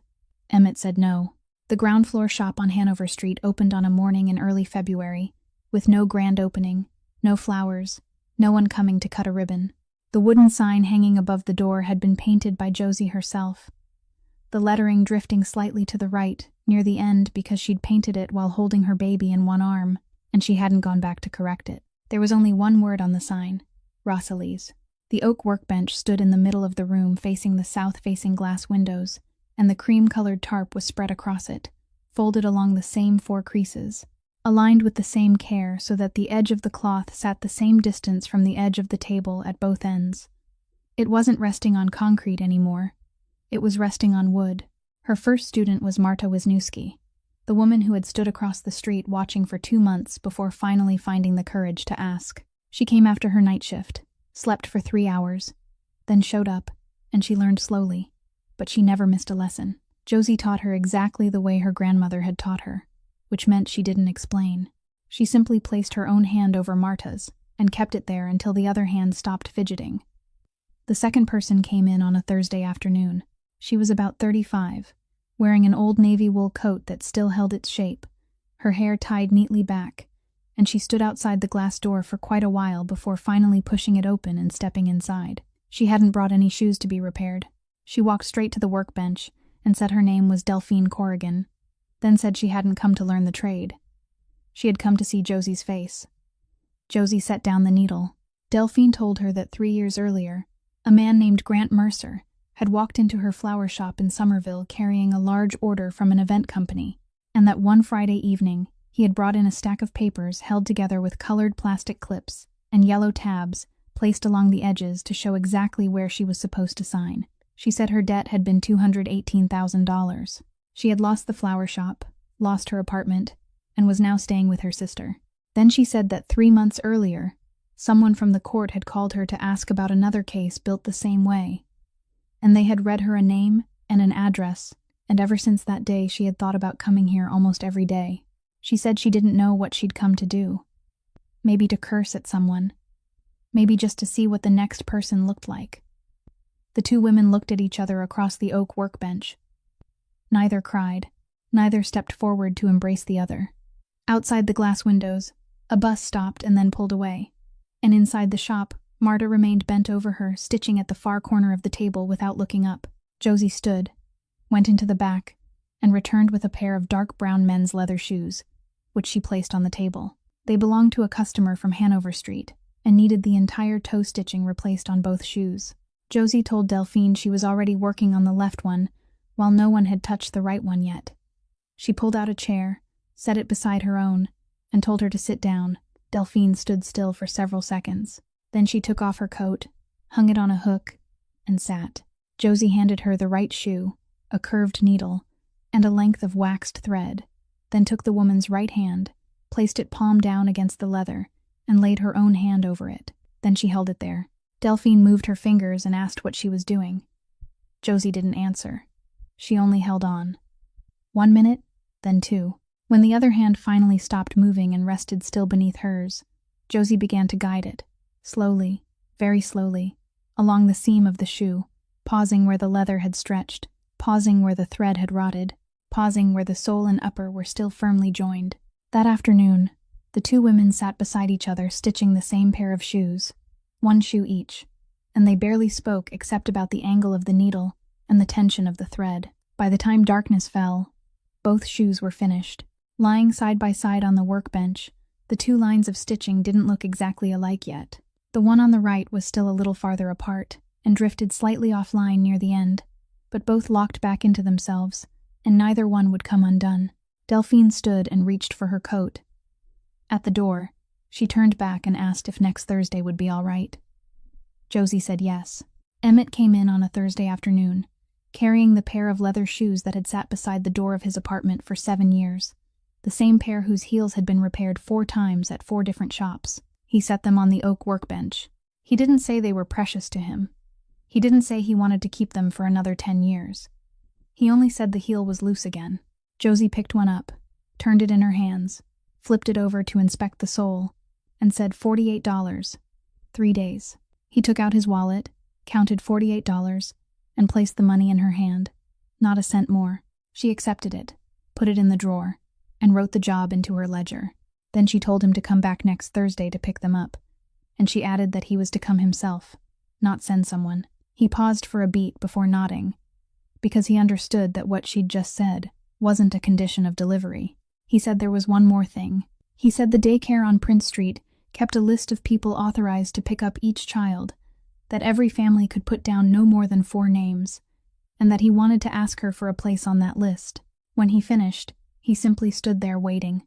Emmett said no. The ground floor shop on Hanover Street opened on a morning in early February, with no grand opening, no flowers, no one coming to cut a ribbon. The wooden sign hanging above the door had been painted by Josie herself, the lettering drifting slightly to the right, near the end because she'd painted it while holding her baby in one arm, and she hadn't gone back to correct it. There was only one word on the sign: Rosalie's. The oak workbench stood in the middle of the room facing the south-facing glass windows, and the cream-colored tarp was spread across it, folded along the same 4 creases, aligned with the same care so that the edge of the cloth sat the same distance from the edge of the table at both ends. It wasn't resting on concrete anymore. It was resting on wood. Her first student was Marta Wisniewski, the woman who had stood across the street watching for 2 months before finally finding the courage to ask. She came after her night shift, slept for 3 hours, then showed up, and she learned slowly, but she never missed a lesson. Josie taught her exactly the way her grandmother had taught her, which meant she didn't explain. She simply placed her own hand over Marta's and kept it there until the other hand stopped fidgeting. The second person came in on a Thursday afternoon. She was about 35, wearing an old navy wool coat that still held its shape, her hair tied neatly back, and she stood outside the glass door for quite a while before finally pushing it open and stepping inside. She hadn't brought any shoes to be repaired. She walked straight to the workbench and said her name was Delphine Corrigan, then said she hadn't come to learn the trade. She had come to see Josie's face. Josie set down the needle. Delphine told her that 3 years earlier, a man named Grant Mercer had walked into her flower shop in Somerville carrying a large order from an event company, and that one Friday evening he had brought in a stack of papers held together with colored plastic clips and yellow tabs placed along the edges to show exactly where she was supposed to sign. She said her debt had been $218,000. She had lost the flower shop, lost her apartment, and was now staying with her sister. Then she said that 3 months earlier, someone from the court had called her to ask about another case built the same way, and they had read her a name and an address, and ever since that day she had thought about coming here almost every day. She said she didn't know what she'd come to do. Maybe to curse at someone. Maybe just to see what the next person looked like. The 2 women looked at each other across the oak workbench. Neither cried. Neither stepped forward to embrace the other. Outside the glass windows, a bus stopped and then pulled away, and inside the shop, Marta remained bent over her, stitching at the far corner of the table without looking up. Josie stood, went into the back, and returned with a pair of dark brown men's leather shoes, which she placed on the table. They belonged to a customer from Hanover Street, and needed the entire toe stitching replaced on both shoes. Josie told Delphine she was already working on the left one, while no one had touched the right one yet. She pulled out a chair, set it beside her own, and told her to sit down. Delphine stood still for several seconds. Then she took off her coat, hung it on a hook, and sat. Josie handed her the right shoe, a curved needle, and a length of waxed thread, then took the woman's right hand, placed it palm down against the leather, and laid her own hand over it. Then she held it there. Delphine moved her fingers and asked what she was doing. Josie didn't answer. She only held on. 1 minute, then 2. When the other hand finally stopped moving and rested still beneath hers, Josie began to guide it, slowly, very slowly, along the seam of the shoe, pausing where the leather had stretched, pausing where the thread had rotted, pausing where the sole and upper were still firmly joined. That afternoon, the 2 women sat beside each other stitching the same pair of shoes, 1 shoe each, and they barely spoke except about the angle of the needle and the tension of the thread. By the time darkness fell, both shoes were finished. Lying side by side on the workbench, the 2 lines of stitching didn't look exactly alike yet. The one on the right was still a little farther apart, and drifted slightly offline near the end, but both locked back into themselves, and neither one would come undone. Delphine stood and reached for her coat. At the door, she turned back and asked if next Thursday would be all right. Josie said yes. Emmett came in on a Thursday afternoon, carrying the pair of leather shoes that had sat beside the door of his apartment for 7 years, the same pair whose heels had been repaired 4 times at 4 different shops. He set them on the oak workbench. He didn't say they were precious to him. He didn't say he wanted to keep them for another 10 years. He only said the heel was loose again. Josie picked one up, turned it in her hands, flipped it over to inspect the sole, and said $48, 3 days. He took out his wallet, counted $48, and placed the money in her hand. Not a cent more. She accepted it, put it in the drawer, and wrote the job into her ledger. Then she told him to come back next Thursday to pick them up, and she added that he was to come himself, not send someone. He paused for a beat before nodding, because he understood that what she'd just said wasn't a condition of delivery. He said there was one more thing. He said the daycare on Prince Street kept a list of people authorized to pick up each child, that every family could put down no more than 4 names, and that he wanted to ask her for a place on that list. When he finished, he simply stood there waiting,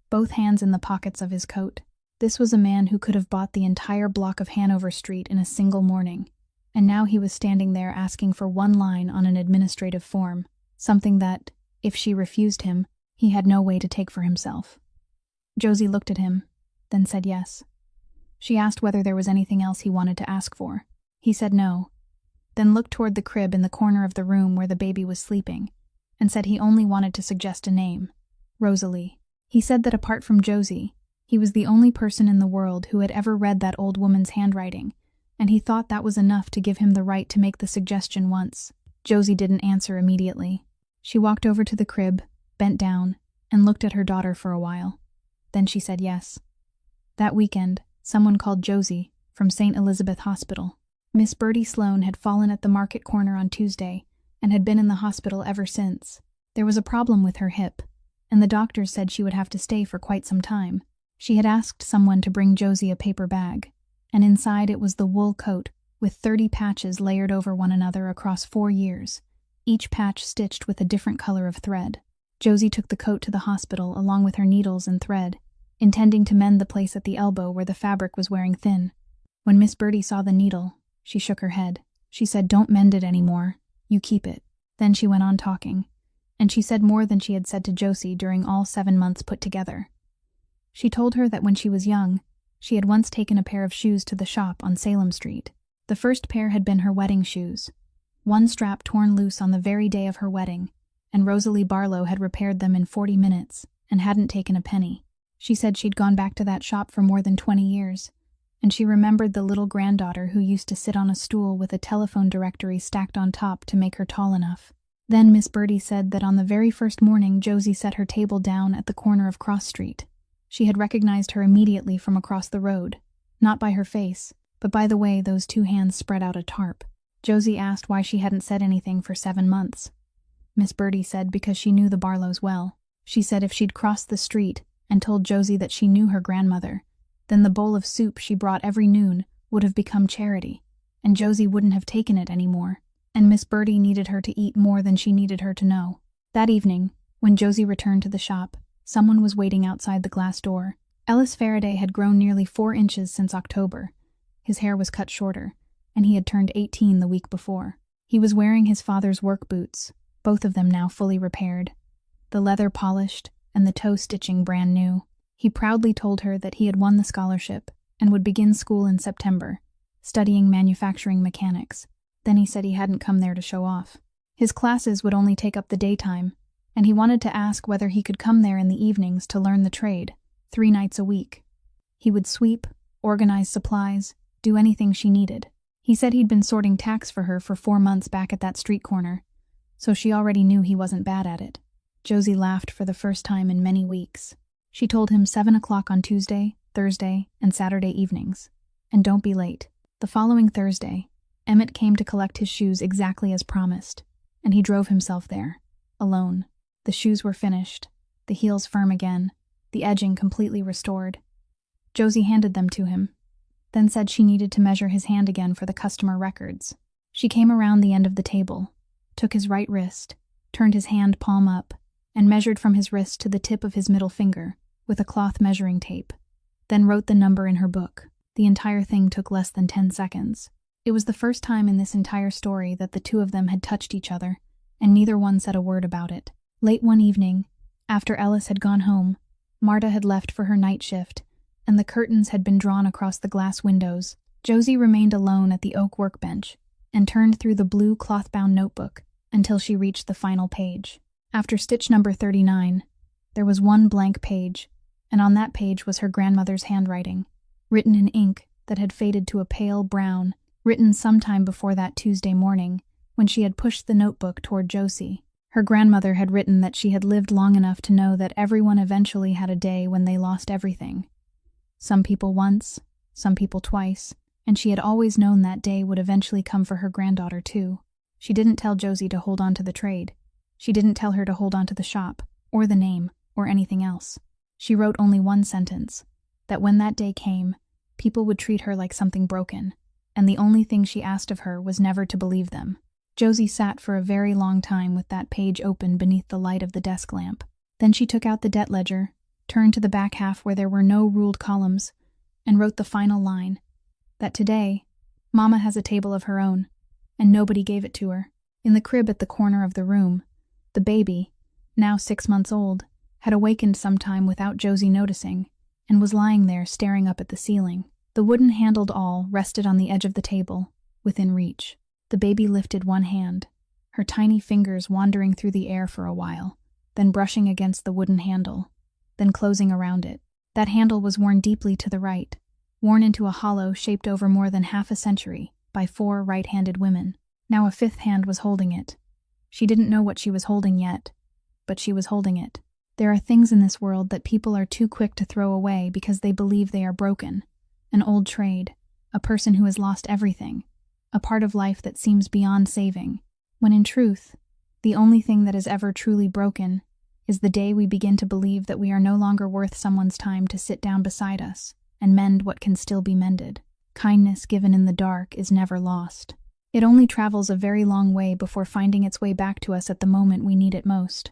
both hands in the pockets of his coat. This was a man who could have bought the entire block of Hanover Street in a single morning, and now he was standing there asking for one line on an administrative form, something that, if she refused him, he had no way to take for himself. Josie looked at him, then said yes. She asked whether there was anything else he wanted to ask for. He said no, then looked toward the crib in the corner of the room where the baby was sleeping, and said he only wanted to suggest a name, Rosalie. He said that apart from Josie, he was the only person in the world who had ever read that old woman's handwriting, and he thought that was enough to give him the right to make the suggestion once. Josie didn't answer immediately. She walked over to the crib, bent down, and looked at her daughter for a while. Then she said yes. That weekend, someone called Josie from St. Elizabeth Hospital. Miss Bertie Sloane had fallen at the market corner on Tuesday and had been in the hospital ever since. There was a problem with her hip, and the doctors said she would have to stay for quite some time. She had asked someone to bring Josie a paper bag, and inside it was the wool coat with 30 patches layered over one another across 4 years, each patch stitched with a different color of thread. Josie took the coat to the hospital along with her needles and thread, intending to mend the place at the elbow where the fabric was wearing thin. When Miss Bertie saw the needle, she shook her head. She said, "Don't mend it anymore. You keep it." Then she went on talking, and she said more than she had said to Josie during all 7 months put together. She told her that when she was young, she had once taken a pair of shoes to the shop on Salem Street. The first pair had been her wedding shoes, one strap torn loose on the very day of her wedding, and Rosalie Barlow had repaired them in 40 minutes and hadn't taken a penny. She said she'd gone back to that shop for more than 20 years, and she remembered the little granddaughter who used to sit on a stool with a telephone directory stacked on top to make her tall enough. Then Miss Bertie said that on the very first morning Josie set her table down at the corner of Cross Street. She had recognized her immediately from across the road, not by her face, but by the way those 2 hands spread out a tarp. Josie asked why she hadn't said anything for 7 months. Miss Bertie said because she knew the Barlows well. She said if she'd crossed the street and told Josie that she knew her grandmother, then the bowl of soup she brought every noon would have become charity, and Josie wouldn't have taken it anymore, and Miss Bertie needed her to eat more than she needed her to know. That evening, when Josie returned to the shop, someone was waiting outside the glass door. Ellis Faraday had grown nearly 4 inches since October. His hair was cut shorter, and he had turned 18 the week before. He was wearing his father's work boots, both of them now fully repaired, the leather polished and the toe stitching brand new. He proudly told her that he had won the scholarship and would begin school in September, studying manufacturing mechanics. Then he said he hadn't come there to show off. His classes would only take up the daytime, and he wanted to ask whether he could come there in the evenings to learn the trade, 3 nights a week. He would sweep, organize supplies, do anything she needed. He said he'd been sorting tacks for her for 4 months back at that street corner, so she already knew he wasn't bad at it. Josie laughed for the first time in many weeks. She told him 7 o'clock on Tuesday, Thursday, and Saturday evenings. And don't be late. The following Thursday, Emmett came to collect his shoes exactly as promised, and he drove himself there, alone. The shoes were finished, the heels firm again, the edging completely restored. Josie handed them to him. then said she needed to measure his hand again for the customer records. She came around the end of the table, took his right wrist, turned his hand palm up, and measured from his wrist to the tip of his middle finger with a cloth measuring tape, then wrote the number in her book. The entire thing took less than 10 seconds. It was the first time in this entire story that the two of them had touched each other, and neither one said a word about it. Late one evening, after Ellis had gone home, Marta had left for her night shift, and the curtains had been drawn across the glass windows. Josie remained alone at the oak workbench and turned through the blue cloth-bound notebook until she reached the final page. After stitch number 39, there was one blank page, and on that page was her grandmother's handwriting, written in ink that had faded to a pale brown, written sometime before that Tuesday morning when she had pushed the notebook toward Josie. Her grandmother had written that she had lived long enough to know that everyone eventually had a day when they lost everything. Some people once, some people twice, and she had always known that day would eventually come for her granddaughter too. She didn't tell Josie to hold on to the trade. She didn't tell her to hold on to the shop, or the name, or anything else. She wrote only one sentence, that when that day came, people would treat her like something broken, and the only thing she asked of her was never to believe them. Josie sat for a very long time with that page open beneath the light of the desk lamp. Then she took out the debt ledger, turned to the back half where there were no ruled columns, and wrote the final line, that today, Mama has a table of her own, and nobody gave it to her. In the crib at the corner of the room, the baby, now 6 months old, had awakened sometime without Josie noticing, and was lying there staring up at the ceiling. The wooden-handled awl rested on the edge of the table, within reach. The baby lifted one hand, her tiny fingers wandering through the air for a while, then brushing against the wooden handle, then closing around it. That handle was worn deeply to the right, worn into a hollow shaped over more than half a century by 4 right-handed women. Now a 5th hand was holding it. She didn't know what she was holding yet, but she was holding it. There are things in this world that people are too quick to throw away because they believe they are broken. An old trade, a person who has lost everything, a part of life that seems beyond saving, when in truth, the only thing that is ever truly broken is the day we begin to believe that we are no longer worth someone's time to sit down beside us and mend what can still be mended. Kindness given in the dark is never lost. It only travels a very long way before finding its way back to us at the moment we need it most.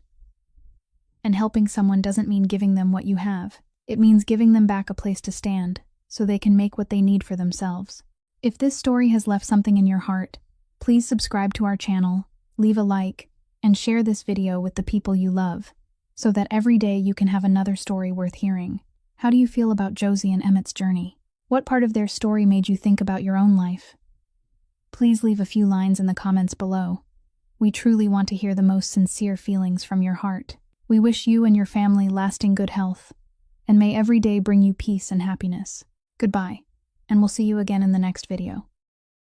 And helping someone doesn't mean giving them what you have. It means giving them back a place to stand, so they can make what they need for themselves. If this story has left something in your heart, please subscribe to our channel, leave a like, and share this video with the people you love, so that every day you can have another story worth hearing. How do you feel about Josie and Emmett's journey? What part of their story made you think about your own life? Please leave a few lines in the comments below. We truly want to hear the most sincere feelings from your heart. We wish you and your family lasting good health, and may every day bring you peace and happiness. Goodbye, and we'll see you again in the next video.